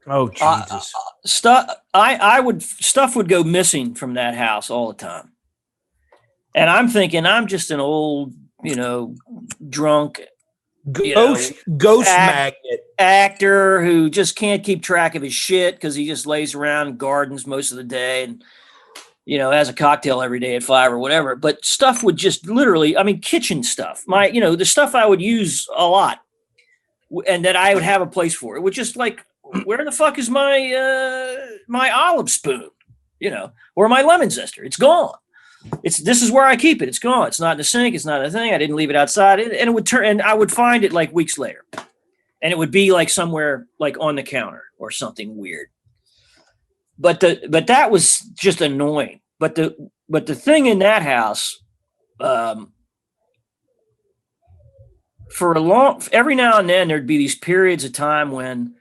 Oh Jesus! Stuff would go missing from that house all the time, and I'm thinking I'm just an old, drunk ghost magnet actor who just can't keep track of his shit because he just lays around and gardens most of the day and has a cocktail every day at 5 or whatever. But stuff would just literally, kitchen stuff, the stuff I would use a lot and that I would have a place for. It would just like, where the fuck is my olive spoon, or my lemon zester? It's gone. This is where I keep it. It's gone. It's not in the sink. It's not a thing. I didn't leave it outside. And it would turn, and I would find it like weeks later, and it would be like somewhere like on the counter or something weird. But that was just annoying. But the thing in that house, every now and then there'd be these periods of time when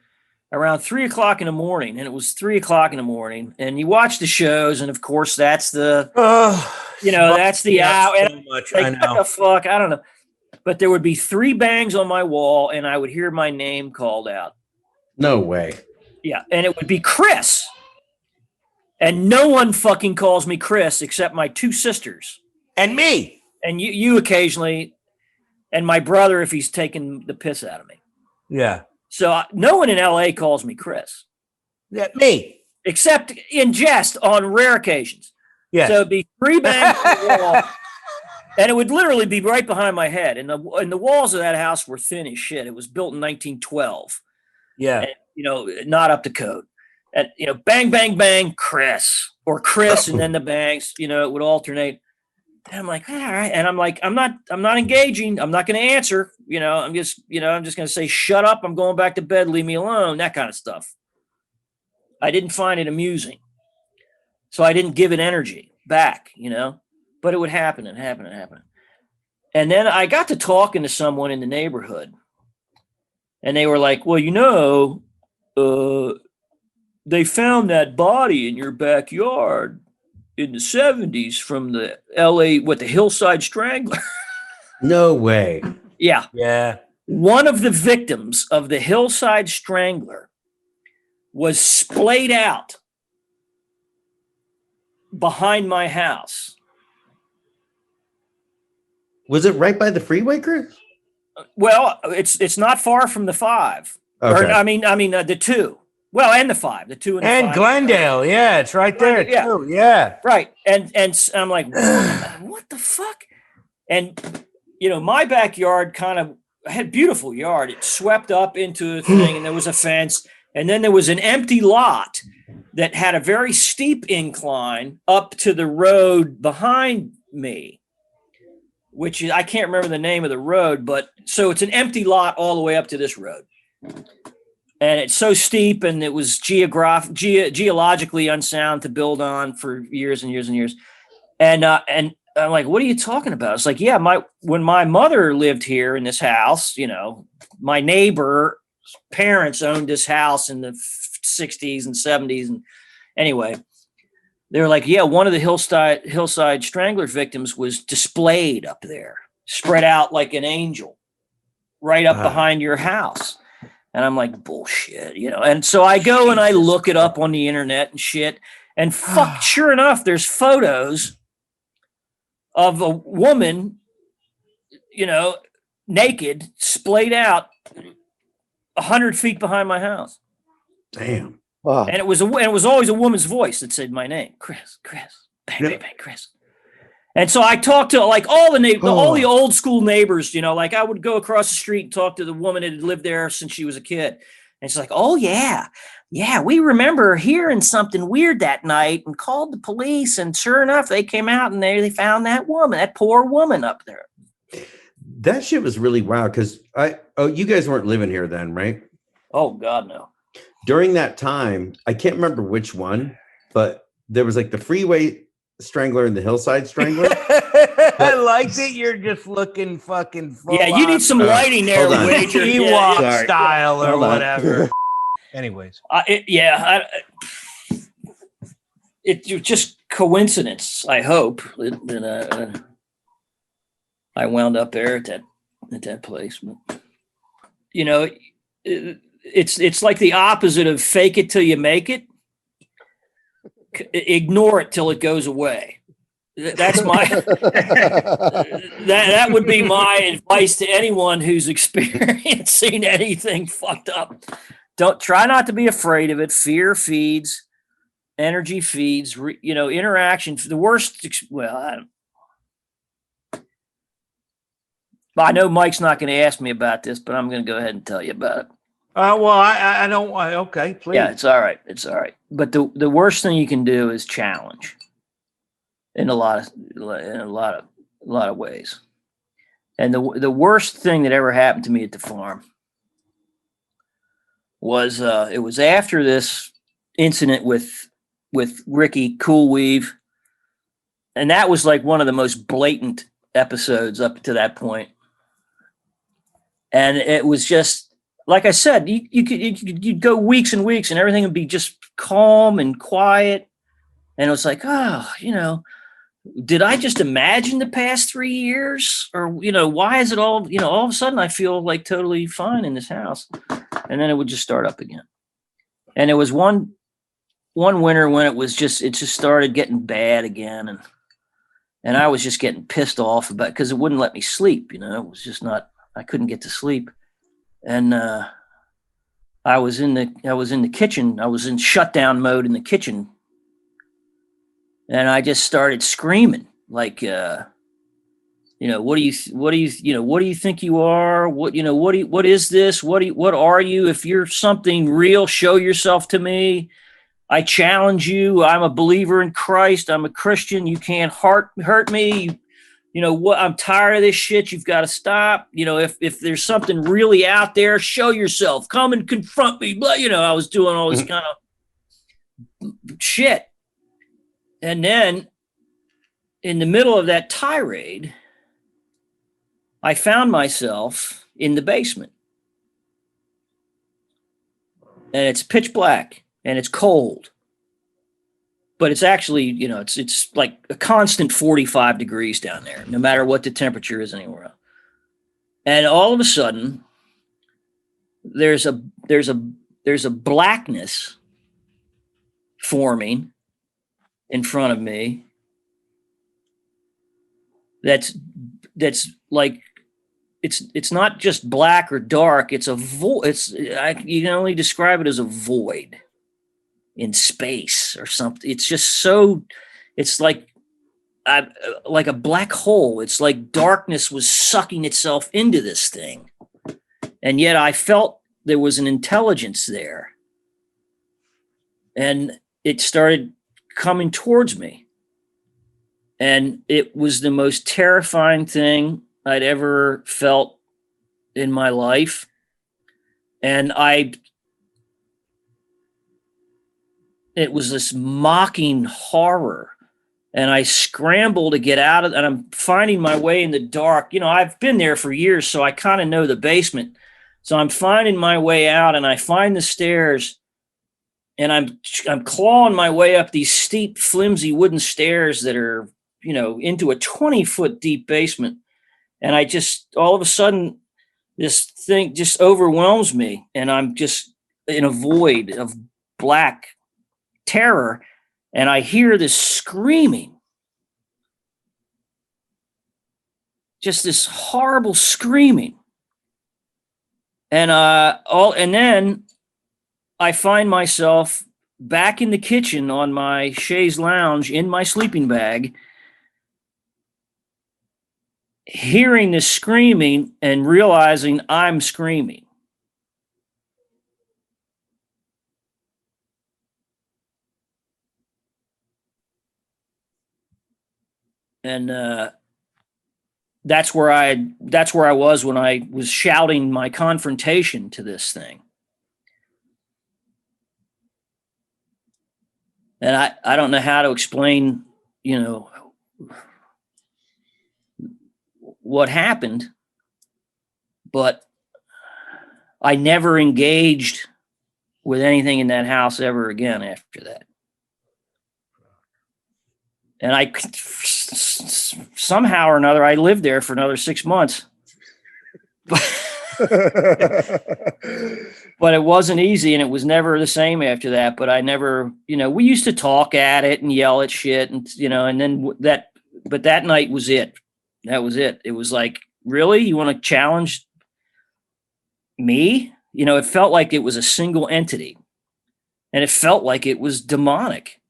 around 3 o'clock in the morning, and it was 3 o'clock in the morning, and you watch the shows, and of course that's the, that's the hour. So much, I know. What the fuck? I don't know. But there would be 3 bangs on my wall, and I would hear my name called out. No way. Yeah, and it would be Chris. And no one fucking calls me Chris except my 2 sisters. And me. And you occasionally, and my brother if he's taking the piss out of me. Yeah. So no one in LA calls me Chris. Yeah, me. Except in jest on rare occasions. Yeah. So it'd be 3 bangs on the wall. And it would literally be right behind my head. And the walls of that house were thin as shit. It was built in 1912. Yeah. And, not up to code. And, bang, bang, bang, Chris. Or Chris, and then the bangs, it would alternate. And I'm like, all right. And I'm like, I'm not engaging. I'm not going to answer. I'm just going to say, shut up. I'm going back to bed. Leave me alone. That kind of stuff. I didn't find it amusing. So I didn't give it energy back, but it would happen and happen and happen. And then I got to talking to someone in the neighborhood, and they were like, well, they found that body in your backyard in the 70s from the LA, the Hillside Strangler. No way. Yeah. Yeah. One of the victims of the Hillside Strangler was splayed out behind my house. Was it right by the freeway, Chris? Well, it's not far from the 5. Okay. Or I mean the 2. Well, and the 5, the 2 and the 5. And Glendale, yeah, it's right there Yeah. too. Yeah. Right. And I'm like, what the fuck? And my backyard I had a beautiful yard. It swept up into a thing, and there was a fence, and then there was an empty lot that had a very steep incline up to the road behind me, which is, I can't remember the name of the road, but so it's an empty lot all the way up to this road. And it's so steep, and it was geologically unsound to build on for years and years and years. And I'm like, what are you talking about? It's like, yeah, when my mother lived here in this house, my neighbor parents owned this house in the 60s and 70s. And anyway, they were like, yeah, one of the Hillside Strangler victims was displayed up there, spread out like an angel right up behind your house. And I'm like, bullshit, And so I go and I look it up on the internet and shit. And sure enough, there's photos of a woman, naked, splayed out 100 feet behind my house. Damn. Wow. And it was always a woman's voice that said my name, Chris, bang, bang, bang, Chris. And so I talked to all the old school neighbors, like I would go across the street and talk to the woman that had lived there since she was a kid. And she's like, oh yeah, we remember hearing something weird that night and called the police. And sure enough, they came out and they found that poor woman up there. That shit was really wild because you guys weren't living here then, right? Oh God, no. During that time, I can't remember which one, but there was like the freeway strangler and the Hillside Strangler. I like that you're just looking fucking full Yeah, you need some lighting there, hold on. Wager. Ewok Sorry. style or Hold on. whatever. Anyways. It's just coincidence, I hope, that I wound up there at that place. But, it's like the opposite of fake it till you make it. Ignore it till it goes away. That's my that would be my advice to anyone who's experiencing anything fucked up. Don't try not to be afraid of it. Fear feeds, energy feeds, interaction. The worst. I know Mike's not going to ask me about this, but I'm going to go ahead and tell you about it. Well, I don't. Okay, please. Yeah, it's all right. It's all right. But the worst thing you can do is challenge in a lot of ways. And the worst thing that ever happened to me at the farm was it was after this incident with Ricky Coolweave, and that was like one of the most blatant episodes up to that point. And it was just, like I said, you'd go weeks and weeks and everything would be just calm and quiet. And it was like, did I just imagine the past 3 years? Or, why is it all of a sudden I feel like totally fine in this house. And then it would just start up again. And it was one winter when it just started getting bad again. And I was just getting pissed off about it because it wouldn't let me sleep. It was just I couldn't get to sleep. And I was in the kitchen. I was in shutdown mode in the kitchen. And I just started screaming like, what do you think you are? What is this? What are you? If you're something real, show yourself to me. I challenge you. I'm a believer in Christ. I'm a Christian. You can't hurt me. What? I'm tired of this shit. You've got to stop. If there's something really out there, show yourself. Come and confront me. But I was doing all this kind of shit. And then in the middle of that tirade, I found myself in the basement. And it's pitch black. and it's cold. But it's actually, it's like a constant 45 degrees down there, no matter what the temperature is anywhere else. And all of a sudden, there's a blackness forming in front of me. That's like, it's not just black or dark. It's a void. You can only describe it as a void in space or something. It's just so, it's like a black hole. It's like darkness was sucking itself into this thing. And yet I felt there was an intelligence there. And it started coming towards me. And it was the most terrifying thing I'd ever felt in my life. And it was this mocking horror. And I scramble to get out of it, and I'm finding my way in the dark. I've been there for years, so I kind of know the basement. So I'm finding my way out, and I find the stairs, and I'm clawing my way up these steep, flimsy wooden stairs that are, into a 20-foot deep basement. And I just, all of a sudden, this thing just overwhelms me, and I'm just in a void of black terror. And I hear this screaming, just this horrible screaming. And then I find myself back in the kitchen on my chaise lounge in my sleeping bag, hearing this screaming and realizing I'm screaming. And that's where I was when I was shouting my confrontation to this thing. And I don't know how to explain, what happened, but I never engaged with anything in that house ever again after that. And I somehow or another, I lived there for another 6 months. But it wasn't easy, and it was never the same after that. But I never, we used to talk at it and yell at shit, and and then but that night was it. That was it. It was like, really? You want to challenge me? It felt like it was a single entity, and it felt like it was demonic.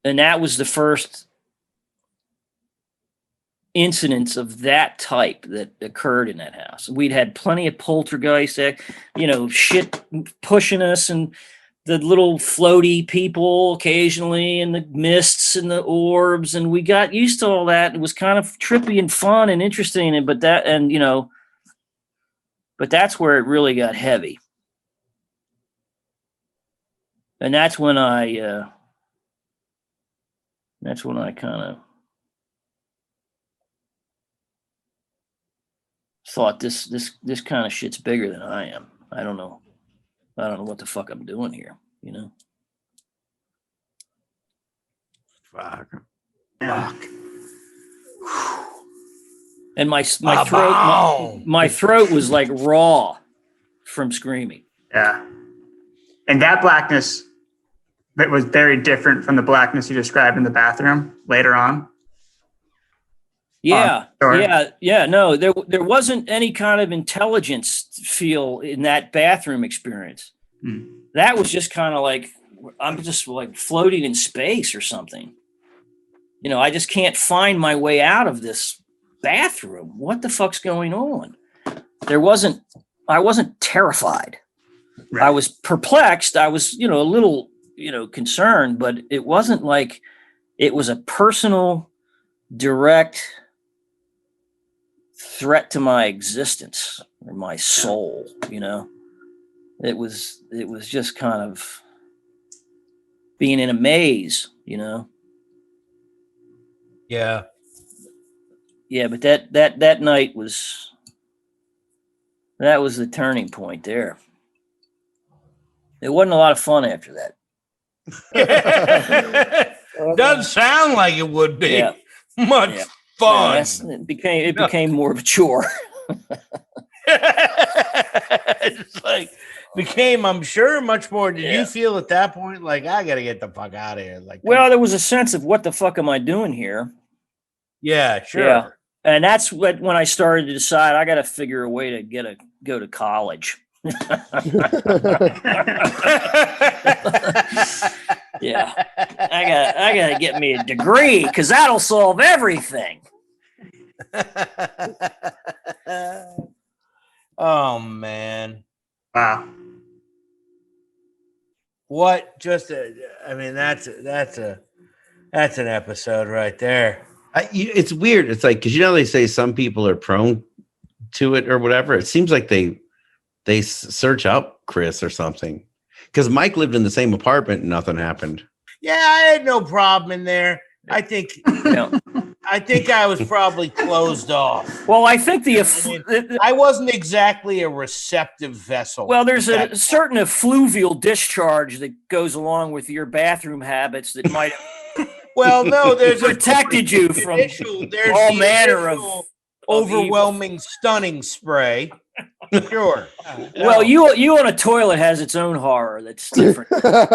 And that was the first incidents of that type that occurred in that house. We'd had plenty of poltergeists, shit pushing us, and the little floaty people occasionally, and the mists and the orbs, and we got used to all that. It was kind of trippy and fun and interesting, but that's where it really got heavy. And that's when I kind of thought this kind of shit's bigger than I am. I don't know what the fuck I'm doing here, Fuck. And my throat was like raw from screaming. Yeah. And that blackness that was very different from the blackness you described in the bathroom later on. Yeah. Yeah. No, there wasn't any kind of intelligence feel in that bathroom experience. That was just kind of like, I'm just like floating in space or something. I just can't find my way out of this bathroom. What the fuck's going on? I wasn't terrified. Right. I was perplexed. I was, a little, concerned, but it wasn't like it was a personal, direct threat to my existence or my soul. It was just kind of being in a maze, Yeah. Yeah, but that night that was the turning point there. It wasn't a lot of fun after that. Doesn't sound like it would be Yeah. much Yeah. fun. It became more of a chore. It's like became, I'm sure, much more. Did Yeah. you feel at that point like I got to get the fuck out of here? Like, Well, there was a sense of what the fuck am I doing here? yeah, sure. Yeah. And that's when I started to decide I got to figure a way to go to college. Yeah, I gotta get me a degree because that'll solve everything. Oh man. Wow. What just I mean that's an episode right there. It's weird. It's like, because they say some people are prone to it or whatever. It seems like they search out Chris or something. Because Mike lived in the same apartment and nothing happened. Yeah, I had no problem in there. I think I was probably closed off. Well, I think I wasn't exactly a receptive vessel. Well, there's a certain effluvial discharge that goes along with your bathroom habits that might have well, no, there's protected you from all manner of overwhelming, stunning spray. Sure. Well, you on a toilet has its own horror that's different.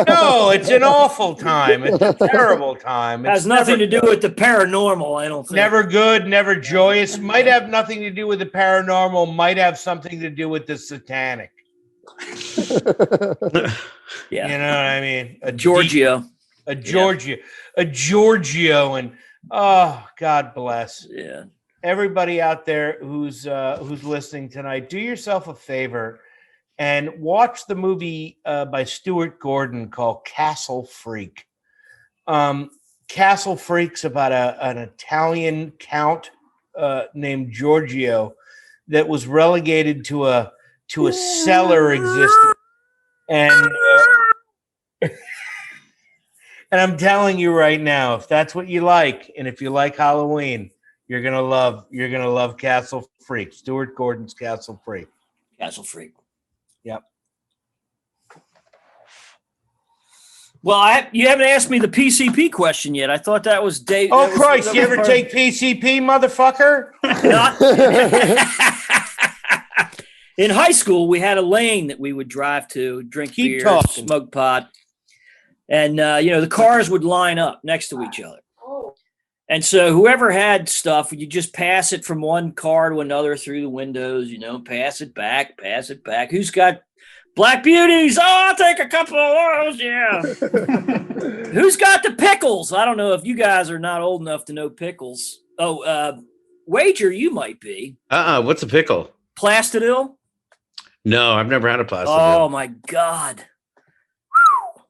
No, it's an awful time. It's a terrible time. It has nothing to do with the paranormal, I don't think. Never good, never joyous. Might have nothing to do with the paranormal. Might have something to do with the satanic. Yeah. You know what I mean? A Giorgio, and oh, God bless. Yeah. Everybody out there who's listening tonight, do yourself a favor and watch the movie by Stuart Gordon called Castle Freak. Castle Freak's about an Italian count named Giorgio that was relegated to a cellar existence, and and I'm telling you right now, if that's what you like, and if you like Halloween, you're gonna love Castle Freak. Stuart Gordon's Castle Freak. Castle Freak. Yep. Well, you haven't asked me the PCP question yet. I thought that was Dave. Oh, Christ. You ever take PCP, motherfucker? In high school, we had a lane that we would drive to, drink beer, smoke pot. And, the cars would line up next to each other. And so whoever had stuff, you just pass it from one car to another through the windows, pass it back. Who's got Black Beauties? Oh, I'll take a couple of those, yeah. Who's got the pickles? I don't know if you guys are not old enough to know pickles. Oh, Wager, you might be. What's a pickle? Plastidil? No, I've never had a Plastidil. Oh, my God.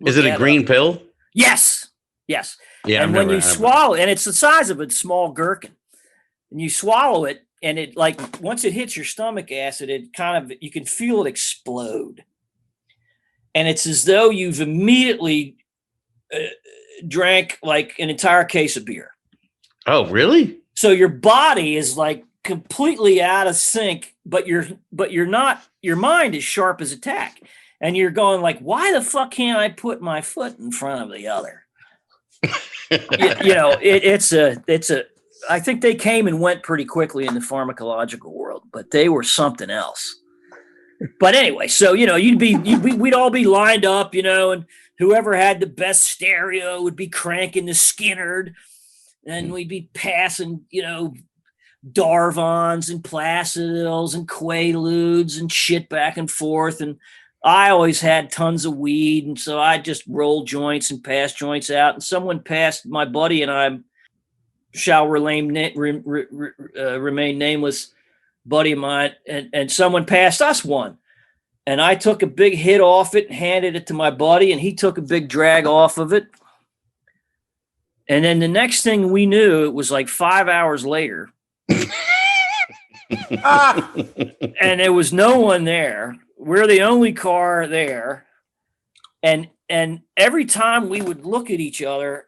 Is it a green pill? Yes. Yeah, and when you swallow, and it's the size of a small gherkin, and you swallow it, and it once it hits your stomach acid, you can feel it explode, and it's as though you've immediately drank like an entire case of beer. Oh, really? So your body is like completely out of sync, but you're not. Your mind is sharp as a tack, and you're going like, why the fuck can't I put my foot in front of the other? It's a. I think they came and went pretty quickly in the pharmacological world, but they were something else. But anyway, so we'd all be lined up, and whoever had the best stereo would be cranking the Skinnerd, and we'd be passing, Darvons and Placidils and Quaaludes and shit back and forth, and I always had tons of weed, and so I just rolled joints and passed joints out. And someone passed my buddy and I, shall remain nameless, buddy of mine, and someone passed us one. And I took a big hit off it and handed it to my buddy, and he took a big drag off of it. And then the next thing we knew, it was like 5 hours later. And there was no one there. We're the only car there. And every time we would look at each other,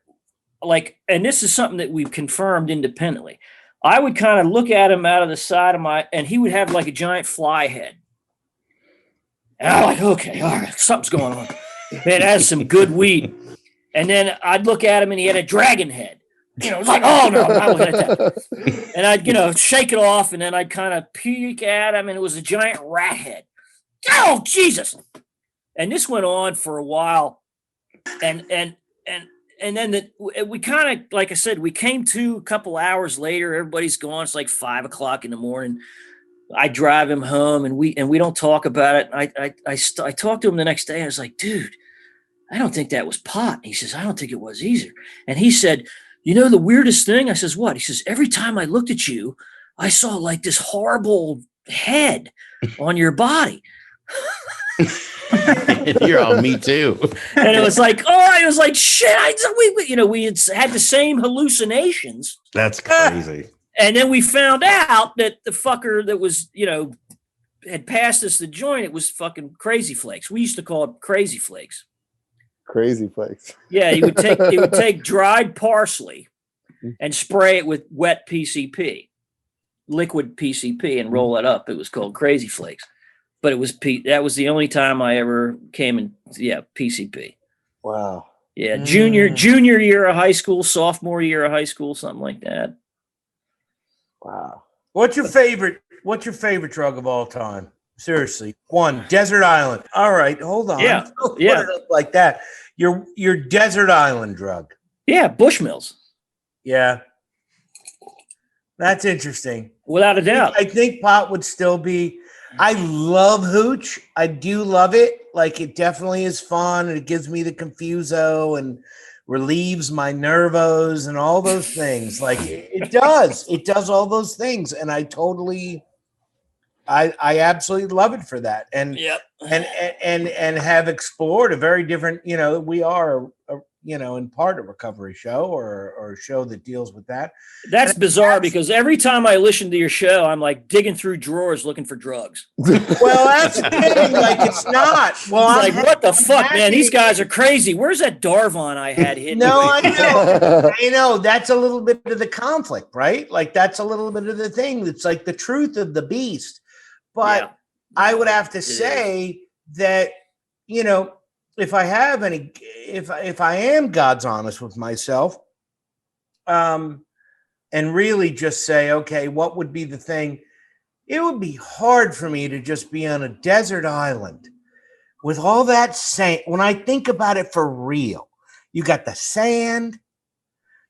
and this is something that we've confirmed independently, I would kind of look at him out of the side of and he would have like a giant fly head. And I'm like, okay, all right, something's going on. Man, that's some good weed. And then I'd look at him and he had a dragon head. It's like, oh no, I'm not looking at that. And I'd, shake it off, and then I'd kind of peek at him, and it was a giant rat head. Oh, Jesus. And this went on for a while. And then we kind of, like I said, we came to a couple hours later. Everybody's gone. It's like 5 o'clock in the morning. I drive him home, and we don't talk about it. I talked to him the next day. I was like, dude, I don't think that was pot. He says, I don't think it was either. And he said, the weirdest thing? I says, what? He says, every time I looked at you, I saw like this horrible head on your body. You're all me too. And it was like, I was like, shit. We had the same hallucinations. That's crazy. And then we found out that the fucker that was, had passed us the joint, it was fucking Crazy Flakes. We used to call it Crazy Flakes. Crazy Flakes. Yeah, he would take dried parsley and spray it with wet PCP, liquid PCP, and roll it up. It was called Crazy Flakes. But that was the only time I ever came in. Yeah, PCP. Wow. Yeah, junior year of high school, sophomore year of high school, something like that. Wow. What's your favorite drug of all time? Seriously. One, Desert Island. All right, hold on. Yeah. Don't put it up like that. Your Desert Island drug. Yeah, Bushmills. Yeah. That's interesting. Without a doubt. I think pot would still be. I love hooch. I do love it. Like, it definitely is fun, and it gives me the confuso and relieves my nervos and all those things. Like, it does. It does all those things, and I absolutely love it for that. And yep. and have explored a very different. We are in part a recovery show or a show that deals with that. That's bizarre because every time I listen to your show, I'm like digging through drawers looking for drugs. Well, that's the thing. Like, it's not. Well, it's like, what the fuck, man? These guys are crazy. Where's that Darvon I had hidden? No, I know. I know. That's a little bit of the conflict, right? Like, that's a little bit of the thing. It's like the truth of the beast. But yeah. I would have to say that, if I have any, if I am God's honest with myself, and really just say, okay, what would be the thing? It would be hard for me to just be on a desert island with all that sand. When I think about it for real, you got the sand,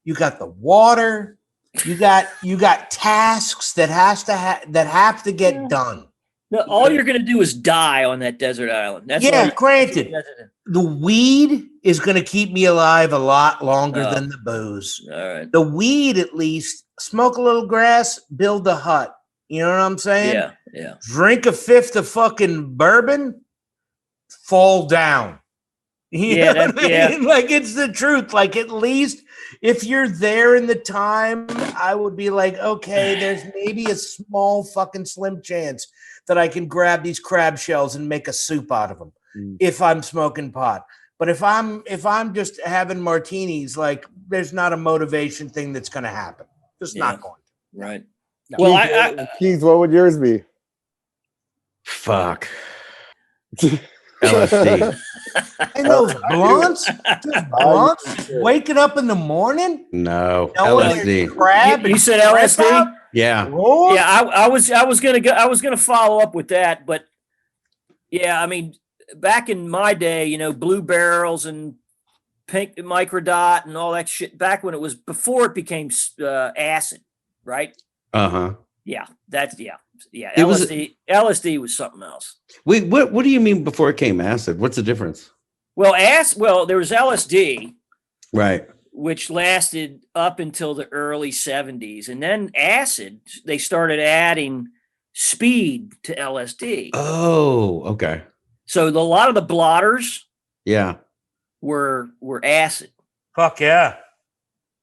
you got the water, you got tasks that have to get done. No, all you're going to do is die on that desert island. That's granted. The weed is going to keep me alive a lot longer than the booze. All right. The weed, at least, smoke a little grass, build a hut. You know what I'm saying? Yeah, yeah. Drink a fifth of fucking bourbon, fall down. You know what I mean? Like, it's the truth. Like, at least if you're there in the time, I would be like, okay, there's maybe a small fucking slim chance that I can grab these crab shells and make a soup out of them if I'm smoking pot. But if I'm just having martinis, like, there's not a motivation thing that's going to happen. Just not going to. Right. No. Well, Keith, what would yours be? Fuck. LSD. And those blunts, waking up in the morning. No, LSD. Crab. You said LSD? Yeah. Roll? Yeah, I was gonna follow up with that, but yeah, I mean, back in my day, Blue Barrels and Pink Microdot and all that shit. Back when before it became acid, right? Yeah, that's yeah. LSD was something else. Wait, what do you mean before it came acid? What's the difference? Well, there was LSD, right, which lasted up until the early 70s, and then acid. They started adding speed to LSD. Oh, okay. So a lot of the blotters, were acid. Fuck yeah.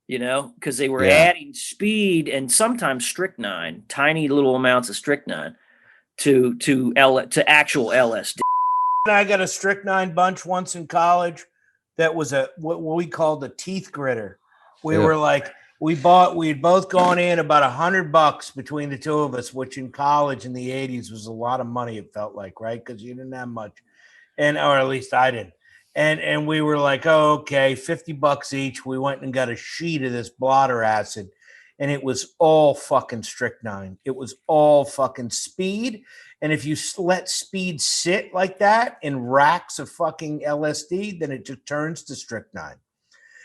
Because they were adding speed and sometimes strychnine, tiny little amounts of strychnine to actual LSD. I got a strychnine bunch once in college that was what we called a teeth gritter. We were like, we'd both gone in about $100 between the two of us, which in college in the 80s was a lot of money. It felt like, right? Because you didn't have much, or at least I didn't. And we were like, oh, okay, $50 each. We went and got a sheet of this blotter acid, and it was all fucking strychnine. It was all fucking speed. And if you let speed sit like that in racks of fucking LSD, then it just turns to strychnine.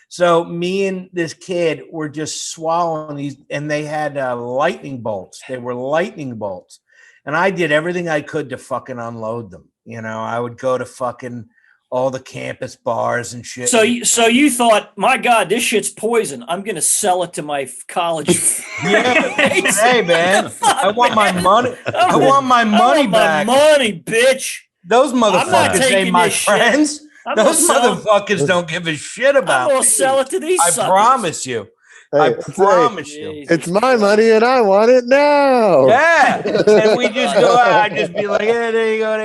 So me and this kid were just swallowing these, and they had lightning bolts. They were lightning bolts. And I did everything I could to fucking unload them. I would go to fucking all the campus bars and shit. So you thought, my God, this shit's poison. I'm going to sell it to my college. Hey, man, I want my money. I want my money back. My money, bitch. Those motherfuckers ain't my friends. Those motherfuckers don't give a shit about me. I'm going to sell it to these suckers. I promise you. I promise you. It's my money and I want it now. Yeah. And we just go out. I'd just be like, yeah, there you go.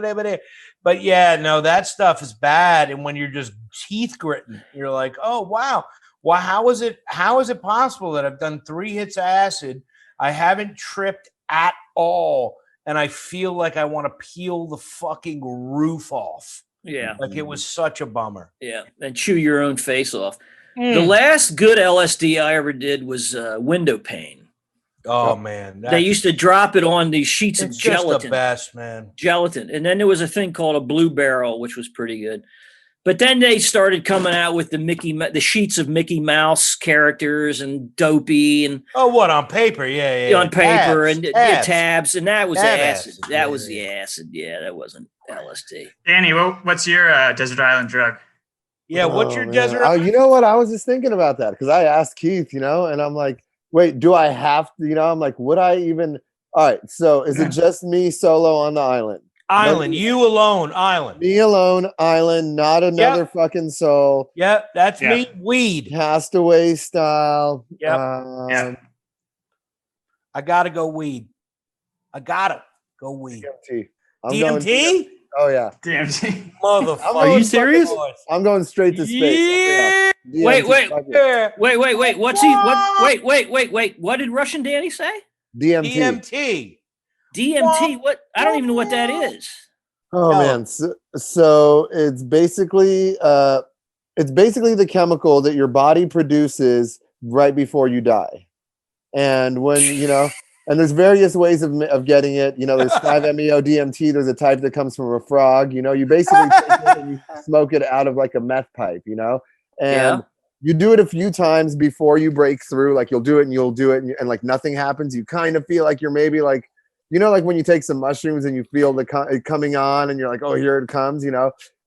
There. But yeah, no, that stuff is bad. And when you're just teeth gritting, you're like, oh, wow. Well, how is it possible that I've done 3 hits of acid? I haven't tripped at all. And I feel like I want to peel the fucking roof off. Yeah. Like it was such a bummer. Yeah. And chew your own face off. The last good LSD I ever did was window pane. Oh man, they used to drop it on these sheets of gelatin. Just the best, man. Gelatin, and then there was a thing called a Blue Barrel, which was pretty good. But then they started coming out with the sheets of Mickey Mouse characters and Dopey and on paper, yeah, on paper tabs, and tabs. Tabs, and that was acid. That yeah, was the acid. Yeah, that wasn't LSD. Danny, what's your desert island drug? Yeah, what's your desert? Oh, you know what? I was just thinking about that because I asked Keith, and I'm like, wait, do I have to? I'm like, would I even? All right, so is it just me solo on the island? Island, you alone, island. Me alone, island, not another fucking soul. Yep, that's me. Weed, Castaway style. Yep. I gotta go weed. I gotta go weed. DMT. Oh yeah, DMT. Motherfucker. Are you serious? I'm going straight to space. Yeah. Wait. What's he? Wait. What did Russian Danny say? DMT. DMT. What? I don't even know what that is. Oh man. So it's basically the chemical that your body produces right before you die, and when and there's various ways of getting it. There's 5-MeO DMT. There's a type that comes from a frog. You basically take it and you smoke it out of like a meth pipe. And you do it a few times before you break through. Like you'll do it and like nothing happens. You kind of feel like you're maybe like, like when you take some mushrooms and you feel it coming on and you're like, oh, here it comes,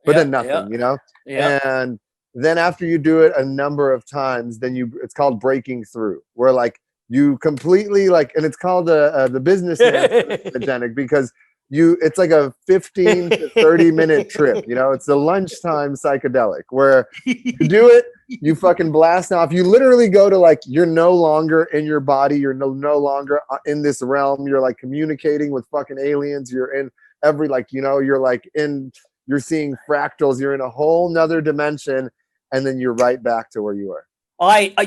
but then nothing, And then after you do it a number of times, then it's called breaking through, where like you completely and it's called the business hallucinogenic because it's like a 15 to 30 minute trip. It's the lunchtime psychedelic where you do it, you fucking blast off. You literally go to you're no longer in your body. You're no longer in this realm. You're communicating with fucking aliens. You're in every you're seeing fractals. You're in a whole nother dimension. And then you're right back to where you were.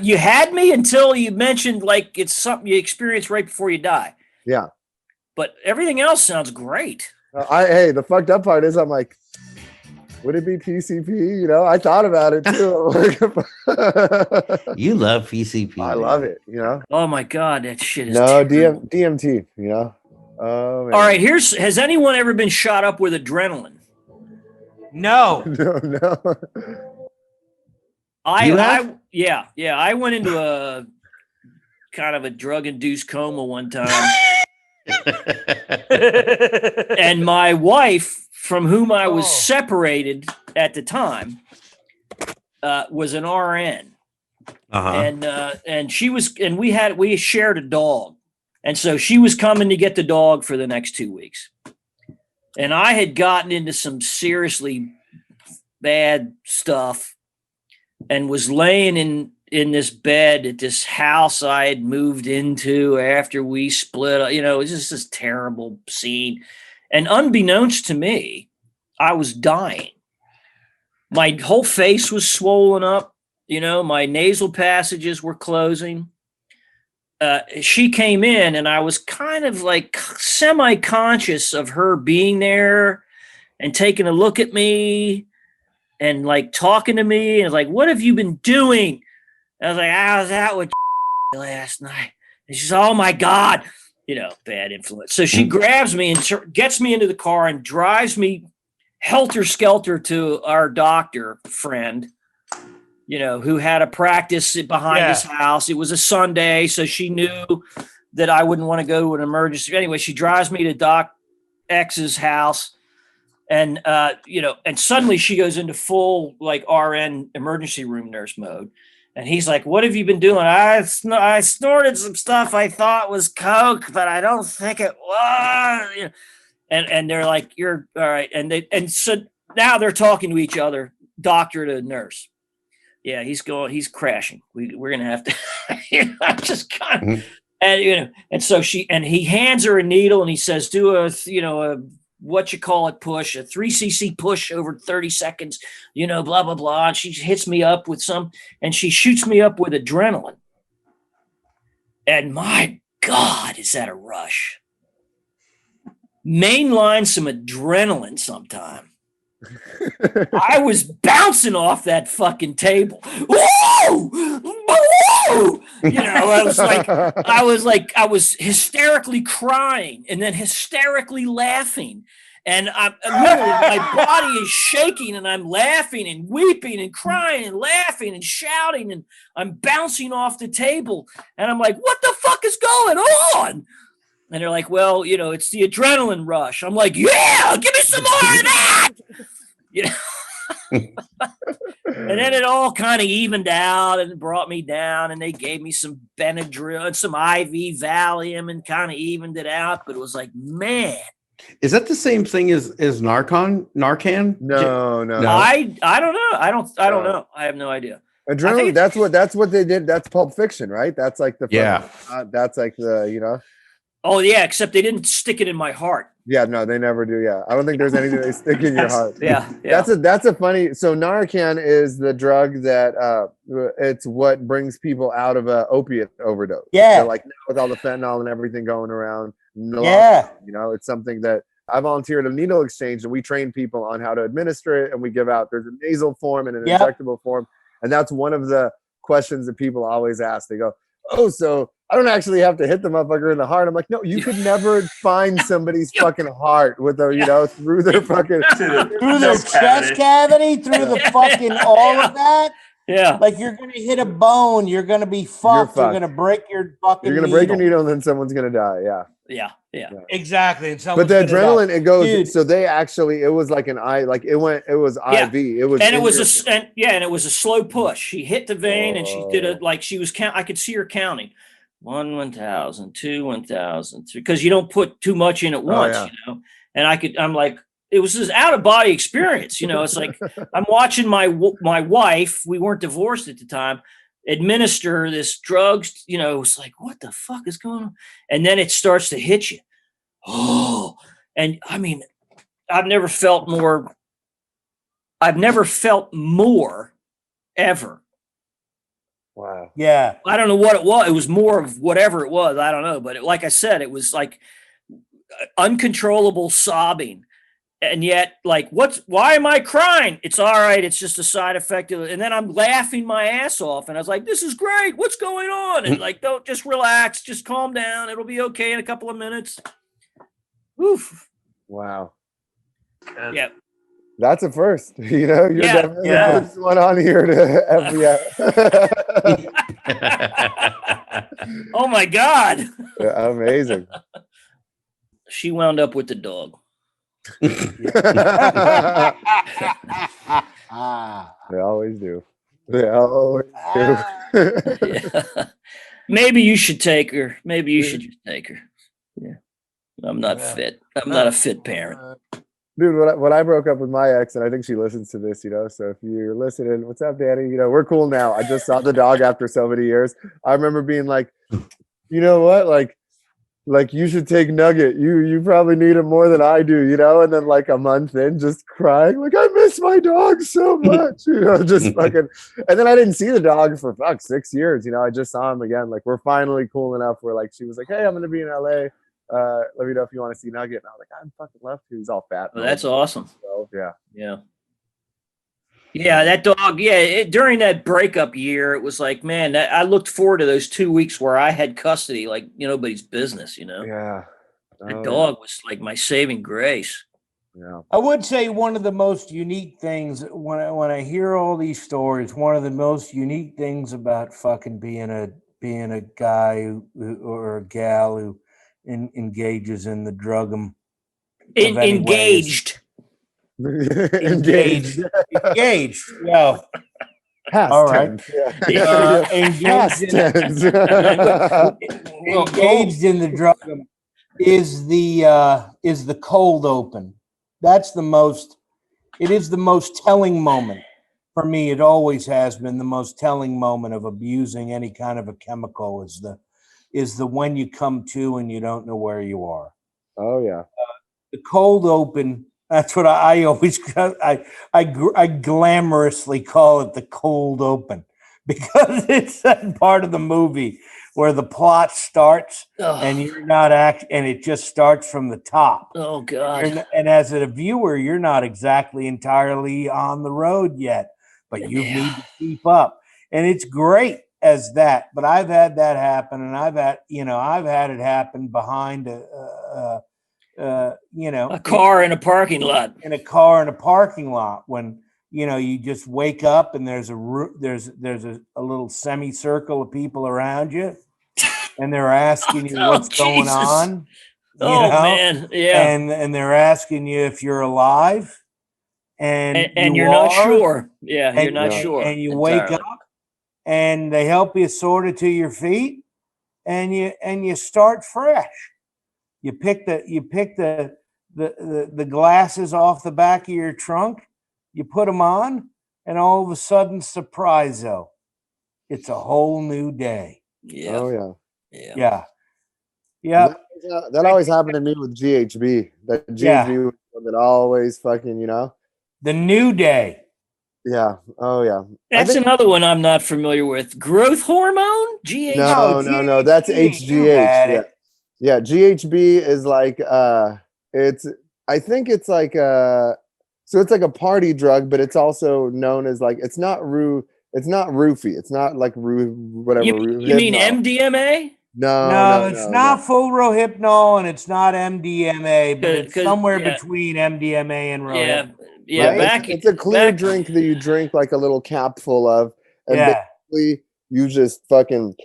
You had me until you mentioned it's something you experience right before you die. Yeah. But everything else sounds great. Hey, the fucked up part is I'm like, would it be PCP? I thought about it too. You love PCP. I love it. Oh my God, that shit is DMT. Oh man. All right, has anyone ever been shot up with adrenaline? No. No. I went into a kind of a drug-induced coma one time. And my wife, from whom I was separated at the time, was an RN. And she was, and we shared a dog. And so she was coming to get the dog for the next 2 weeks. And I had gotten into some seriously bad stuff and was laying in this bed at this house I had moved into after we split. It was just this terrible scene. And unbeknownst to me, I was dying. My whole face was swollen up. My nasal passages were closing. She came in and I was kind of like semi-conscious of her being there and taking a look at me and like talking to me and like, what have you been doing? And I was like, I was out with last night. And she's, oh my God, bad influence. So she grabs me and gets me into the car and drives me helter-skelter to our doctor friend, who had a practice behind his house. It was a Sunday, so she knew that I wouldn't want to go to an emergency. Anyway, she drives me to Doc X's house, and and suddenly she goes into full like RN emergency room nurse mode. And he's like, what have you been doing? I snorted some stuff I thought was coke, but I don't think it was. And they're like, you're all right. And so now they're talking to each other, doctor to nurse. Yeah, he's crashing. We're gonna have to. I'm just kind of, and so he hands her a needle and he says, do a what you call it push, a 3 cc push over 30 seconds, blah blah blah. And she hits me up with and she shoots me up with adrenaline. And my God, is that a rush? Mainline some adrenaline sometime. I was bouncing off that fucking table. Whoa! Whoa! I was hysterically crying and then hysterically laughing. And I'm literally, my body is shaking and I'm laughing and weeping and crying and laughing and shouting and I'm bouncing off the table. And I'm like, what the fuck is going on? And they're like, well, it's the adrenaline rush. I'm like, yeah, give me some more of that. And then it all kind of evened out and brought me down. And they gave me some Benadryl and some IV Valium and kind of evened it out. But it was like, man. Is that the same thing as Narcan? No. I don't know. I don't know. I have no idea. Adrenaline. That's what they did. That's Pulp Fiction, right? That's like the that's like the Oh yeah, except they didn't stick it in my heart. Yeah, no, they never do. Yeah, I don't think there's anything they stick in your heart. Yeah. That's a funny. So Narcan is the drug that it's what brings people out of a opiate overdose. Yeah, so like now with all the fentanyl and everything going around. It's something that I volunteer at a needle exchange and we train people on how to administer it, and we give out. There's a nasal form and an injectable form, and that's one of the questions that people always ask. They go, "Oh, so I don't actually have to hit the motherfucker in the heart." I'm like, no, you could never find somebody's fucking heart with a, through their fucking through their chest cavity, through the fucking all of that. Yeah, like you're gonna hit a bone, you're gonna be fucked. You're gonna break your fucking. You're gonna break your needle, and then someone's gonna die. Yeah. Exactly. And but the adrenaline, it goes. Dude. So they actually, it was like an eye, like it was IV. It was, and it was a slow push. She hit the vein, and she did it like she was I could see her counting. 1,000, 2, 1,000, 3, because you don't put too much in at once, And I'm like, it was this out of body experience, It's like I'm watching my wife. We weren't divorced at the time. Administer this drugs, it's like, what the fuck is going on? And then it starts to hit you. Oh, and I mean, I've never felt more ever. Wow. Yeah. I don't know what it was. It was more of whatever it was. I don't know. But like I said, it was like uncontrollable sobbing. And yet, like, why am I crying? It's all right. It's just a side effect of it. And then I'm laughing my ass off. And I was like, this is great. What's going on? And like, don't just relax. Just calm down. It'll be okay in a couple of minutes. Oof. Wow. Yeah. That's a first. You're definitely the first one on here to Oh my God. Amazing. She wound up with the dog. They always do. Maybe you should take her. Maybe you should just take her. Yeah. I'm not fit. I'm not a fit parent. Dude, when I broke up with my ex, and I think she listens to this, so if you're listening, what's up, Danny? We're cool now. I just saw the dog after so many years. I remember being like, you know what? Like, like, you should take Nugget. You probably need him more than I do, you know? And then like a month in, just crying, like, I miss my dog so much, you know, just fucking. And then I didn't see the dog for 6 years, you know. I just saw him again. Like, we're finally cool enough where like she was like, hey, I'm gonna be in LA. Let me know if you want to see Nugget. And I was like, I'd fucking love to. He's all fat. Well, that's awesome. So, yeah. Yeah. Yeah, that dog. Yeah, during that breakup year, it was like, man, I looked forward to those 2 weeks where I had custody, like nobody's business. Yeah. That dog was like my saving grace. Yeah. I would say one of the most unique things when I hear all these stories, one of the most unique things about fucking being a guy or a gal who engages in the drug Engaged. Engaged. Well, past all right. tense. Yeah. Engaged in the drug is the cold open. That's it is the most telling moment for me. It always has been the most telling moment of abusing any kind of a chemical is the when you come to and you don't know where you are. Oh yeah. The cold open. That's what I always I glamorously call it the cold open, because it's that part of the movie where the plot starts and you're not and it just starts from the top. Oh God. And as a viewer, you're not exactly entirely on the road yet, but you need to keep up. And it's great as that. But I've had that happen, and I've had it happen behind a car in a parking lot. In a car in a parking lot, when you just wake up and there's a little semicircle of people around you, and they're asking you what's going on. Man, yeah. And they're asking you if you're alive, and you're not sure. Yeah, you're not sure. And you wake up, and they help you sort it to your feet, and you start fresh. You pick the glasses off the back of your trunk, you put them on, and all of a sudden, surprise-o, it's a whole new day. Yeah. Oh yeah. Yeah. Yeah. That always happened to me with GHB. That GHB was one that always fucking, the new day. Yeah. Oh yeah. That's another one I'm not familiar with. Growth hormone? GHB? No. That's HGH. Yeah, GHB is like I think it's like so it's like a party drug, but it's also known as like it's not roofie. It's not like whatever. You mean MDMA? No, it's not full Rohypnol, and it's not MDMA, but it's somewhere between MDMA and Rohypnol. Yeah. Right? It's a clear drink that you drink like a little cap full of, and basically you just fucking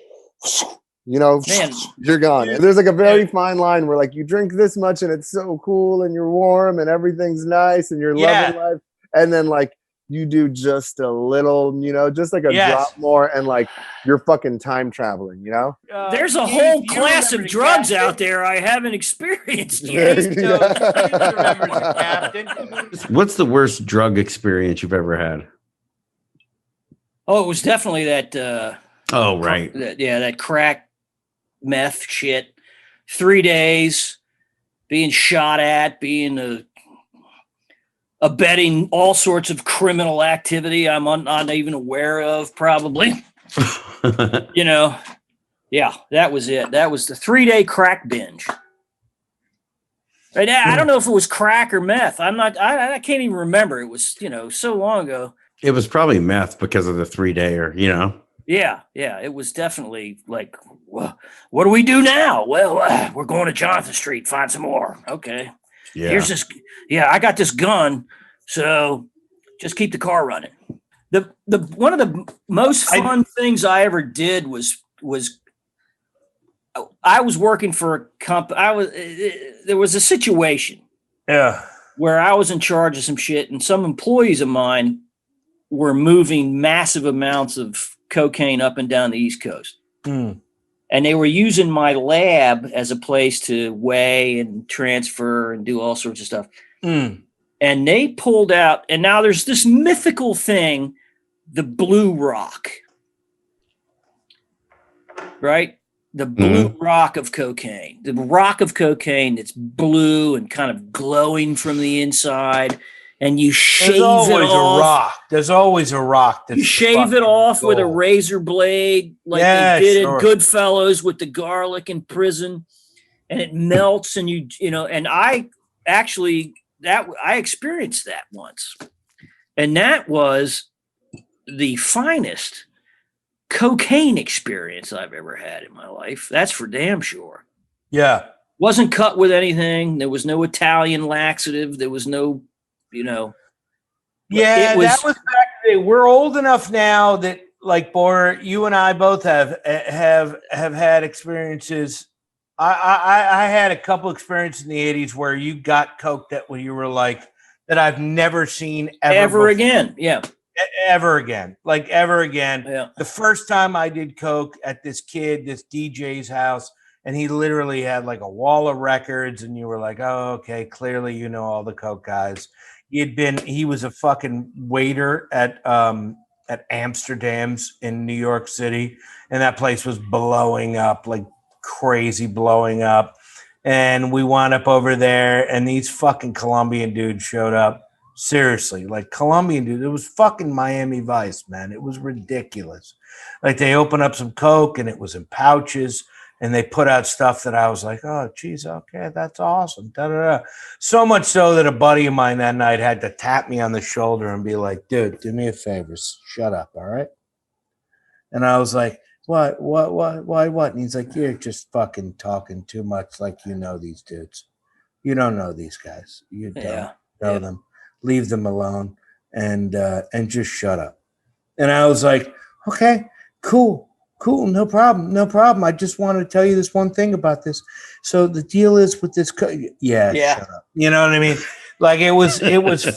you're gone. And there's like a very fine line where like you drink this much and it's so cool and you're warm and everything's nice and you're loving life, and then like you do just a little, just like a drop more, and like you're fucking time traveling, There's a whole class of drugs out there I haven't experienced yet. What's the worst drug experience you've ever had? Oh, it was definitely that right. That crack meth shit. 3 days being shot at, being abetting all sorts of criminal activity I'm not even aware of, probably. Yeah, that was it. That was the 3-day crack binge. Right now, I don't know if it was crack or meth. I can't even remember. It was, so long ago. It was probably meth because of the 3-day, Yeah, it was definitely like, well, what do we do now? Well, we're going to Jonathan Street, find some more. Okay. Yeah. Here's this. Yeah, I got this gun, so just keep the car running. The one of the most fun things I ever did was I was working for a company. There was a situation where I was in charge of some shit, and some employees of mine were moving massive amounts of cocaine up and down the East Coast. And they were using my lab as a place to weigh and transfer and do all sorts of stuff. And they pulled out, and now there's this mythical thing, the blue rock. Right? the blue rock of cocaine, the rock of cocaine that's blue and kind of glowing from the inside, and you shave it off. There's always a rock. You shave it off with a razor blade, like they did in Goodfellas with the garlic in prison, and it melts. And and I experienced that once, and that was the finest cocaine experience I've ever had in my life. That's for damn sure. Yeah. Wasn't cut with anything. There was no Italian laxative. There was no, Yeah, that was back in the day. We're old enough now that, like, Boyer, you and I both have had experiences. I had a couple experiences in the 80s where you got coke that when you were like, that I've never seen ever again. Yeah. Ever again. Like ever again. Yeah. The first time I did coke at this DJ's house, and he literally had like a wall of records, and you were like, oh, okay, clearly you know all the coke guys. He was a fucking waiter at Amsterdam's in New York City, and that place was blowing up, like crazy blowing up. And we wound up over there, and these fucking Colombian dudes showed up. Seriously, like Colombian dude, it was fucking Miami Vice, man. It was ridiculous. Like they opened up some coke and it was in pouches, and they put out stuff that I was like, oh, geez, okay, that's awesome. Da, da, da. So much so that a buddy of mine that night had to tap me on the shoulder and be like, dude, do me a favor, shut up, all right? And I was like, what? And he's like, you're just fucking talking too much like you know these dudes. You don't know these guys. You don't know them. Leave them alone and just shut up. And I was like, okay, cool, no problem. I just want to tell you this one thing about this. So the deal is with this, shut up. You know what I mean? Like it was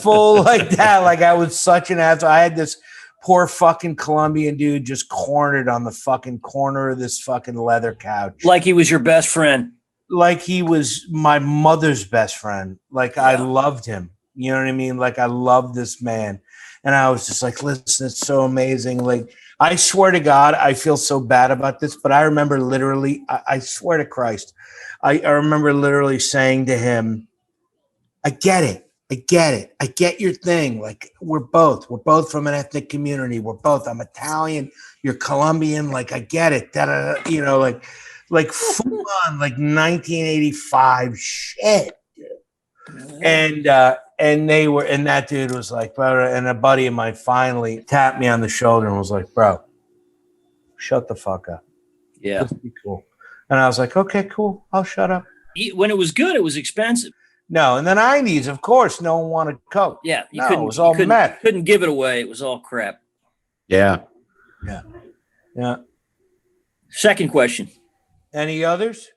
full like that. Like I was such an asshole. I had this poor fucking Colombian dude just cornered on the fucking corner of this fucking leather couch. Like he was your best friend. Like he was my mother's best friend. Like I loved him. You know what I mean? Like, I love this man. And I was just like, listen, it's so amazing. Like, I swear to God, I feel so bad about this, but I remember literally, I swear to Christ, I remember literally saying to him, I get it. I get your thing. Like, we're both from an ethnic community. I'm Italian. You're Colombian. Like, I get it. You know, like full on, like 1985 shit. And that dude was like, and a buddy of mine finally tapped me on the shoulder and was like, bro, shut the fuck up. Yeah. Just be cool. And I was like, okay, cool. I'll shut up. When it was good, it was expensive. No, in the 90s, of course, no one wanted coke. Yeah. It was all meth. Couldn't give it away. It was all crap. Yeah. Second question. Any others?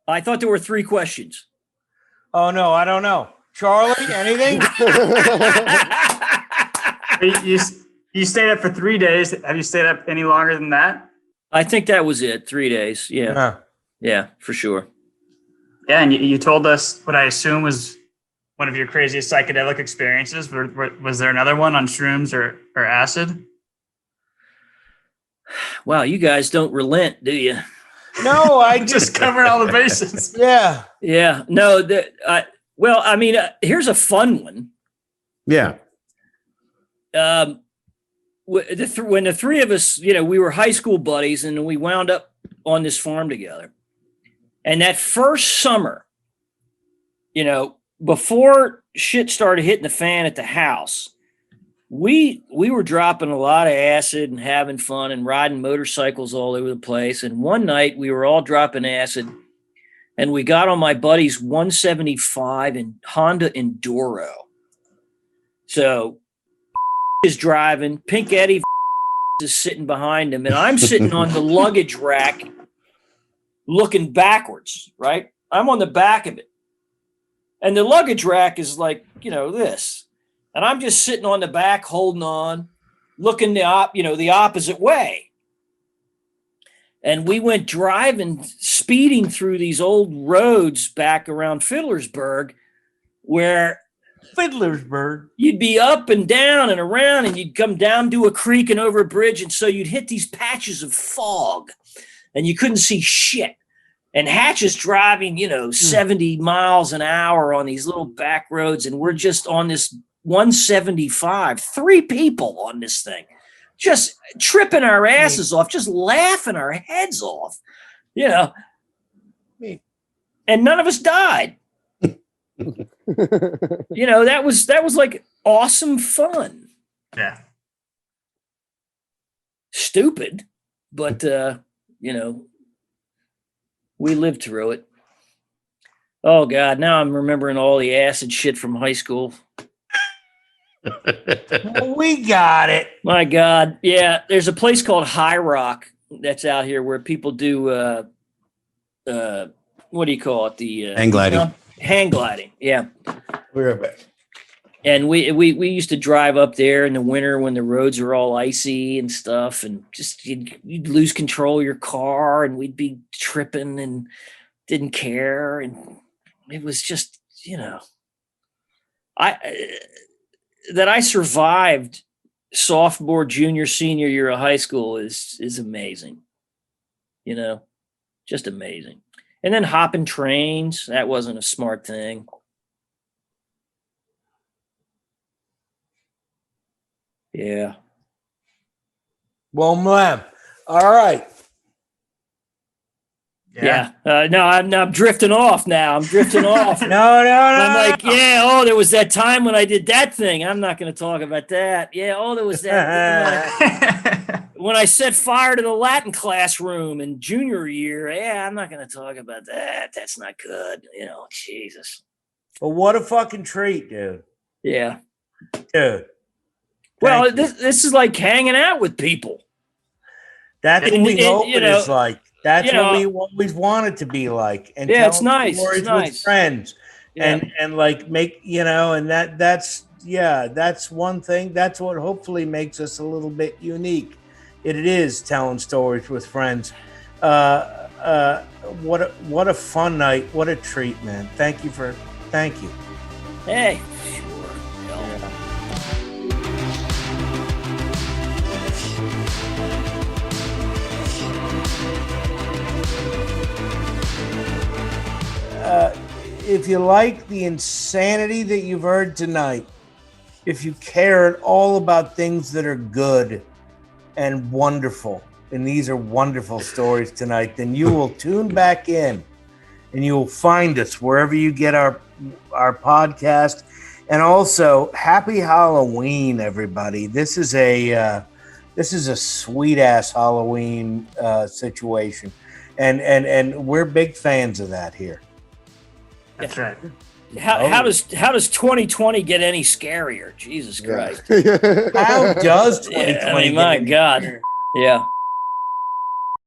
I thought there were 3 questions. Oh, no, I don't know. Charlie, anything? You stayed up for 3 days. Have you stayed up any longer than that? I think that was it. 3 days. Yeah. Yeah, for sure. Yeah, and you told us what I assume was one of your craziest psychedelic experiences. Was there another one on shrooms or acid? Wow, you guys don't relent, do you? No, I just cover all the bases. Yeah. Yeah. No, well, I mean, here's a fun one. Yeah. When the 3 of us, we were high school buddies, and we wound up on this farm together. And that first summer, before shit started hitting the fan at the house, we were dropping a lot of acid and having fun and riding motorcycles all over the place. And one night we were all dropping acid, and we got on my buddy's 175 and Honda Enduro. So is driving, Pink Eddie is sitting behind him, and I'm sitting on the luggage rack looking backwards, right? I'm on the back of it. And the luggage rack is like, this. And I'm just sitting on the back, holding on, looking the opposite way. And we went driving, speeding through these old roads back around Fiddlersburg, where you'd be up and down and around, and you'd come down to a creek and over a bridge. And so you'd hit these patches of fog. and you couldn't see shit. And Hatch is driving, 70 miles an hour on these little back roads, and we're just on this 175, 3 people on this thing, just tripping our asses off, just laughing our heads off, and none of us died. That was like awesome fun. Yeah. Stupid, but we lived through it. Oh God, now I'm remembering all the acid shit from high school. Well, we got it. My God. Yeah, there's a place called High Rock that's out here where people do what do you call it? The Hang gliding. Hang gliding. Yeah. We're right back. And we used to drive up there in the winter when the roads were all icy and stuff, and just you'd lose control of your car, and we'd be tripping and didn't care, and it was just I survived sophomore, junior, senior year of high school is amazing, just amazing. And then hopping trains, that wasn't a smart thing. Yeah. Well, ma'am. All right. Yeah. No, I'm drifting off now. I'm drifting off. No. I'm like, there was that time when I did that thing. I'm not going to talk about that. Yeah. There was that when I set fire to the Latin classroom in junior year. Yeah, I'm not going to talk about that. That's not good. Jesus. Well, what a fucking treat, dude. Yeah. Dude. Well, this is like hanging out with people. That's what we hope it is like. That's what we always want it to be like. And it's nice. Stories it's nice. with friends, and like make and that's one thing. That's what hopefully makes us a little bit unique. It is telling stories with friends. What a fun night. What a treat, man. Thank you. Hey. If you like the insanity that you've heard tonight, if you care at all about things that are good and wonderful, and these are wonderful stories tonight, then you will tune back in and you will find us wherever you get our podcast. And also, happy Halloween, everybody. This is a sweet ass Halloween situation. And we're big fans of that here. That's right. How does 2020 get any scarier? Jesus Christ! How does 2020? My God! Yeah.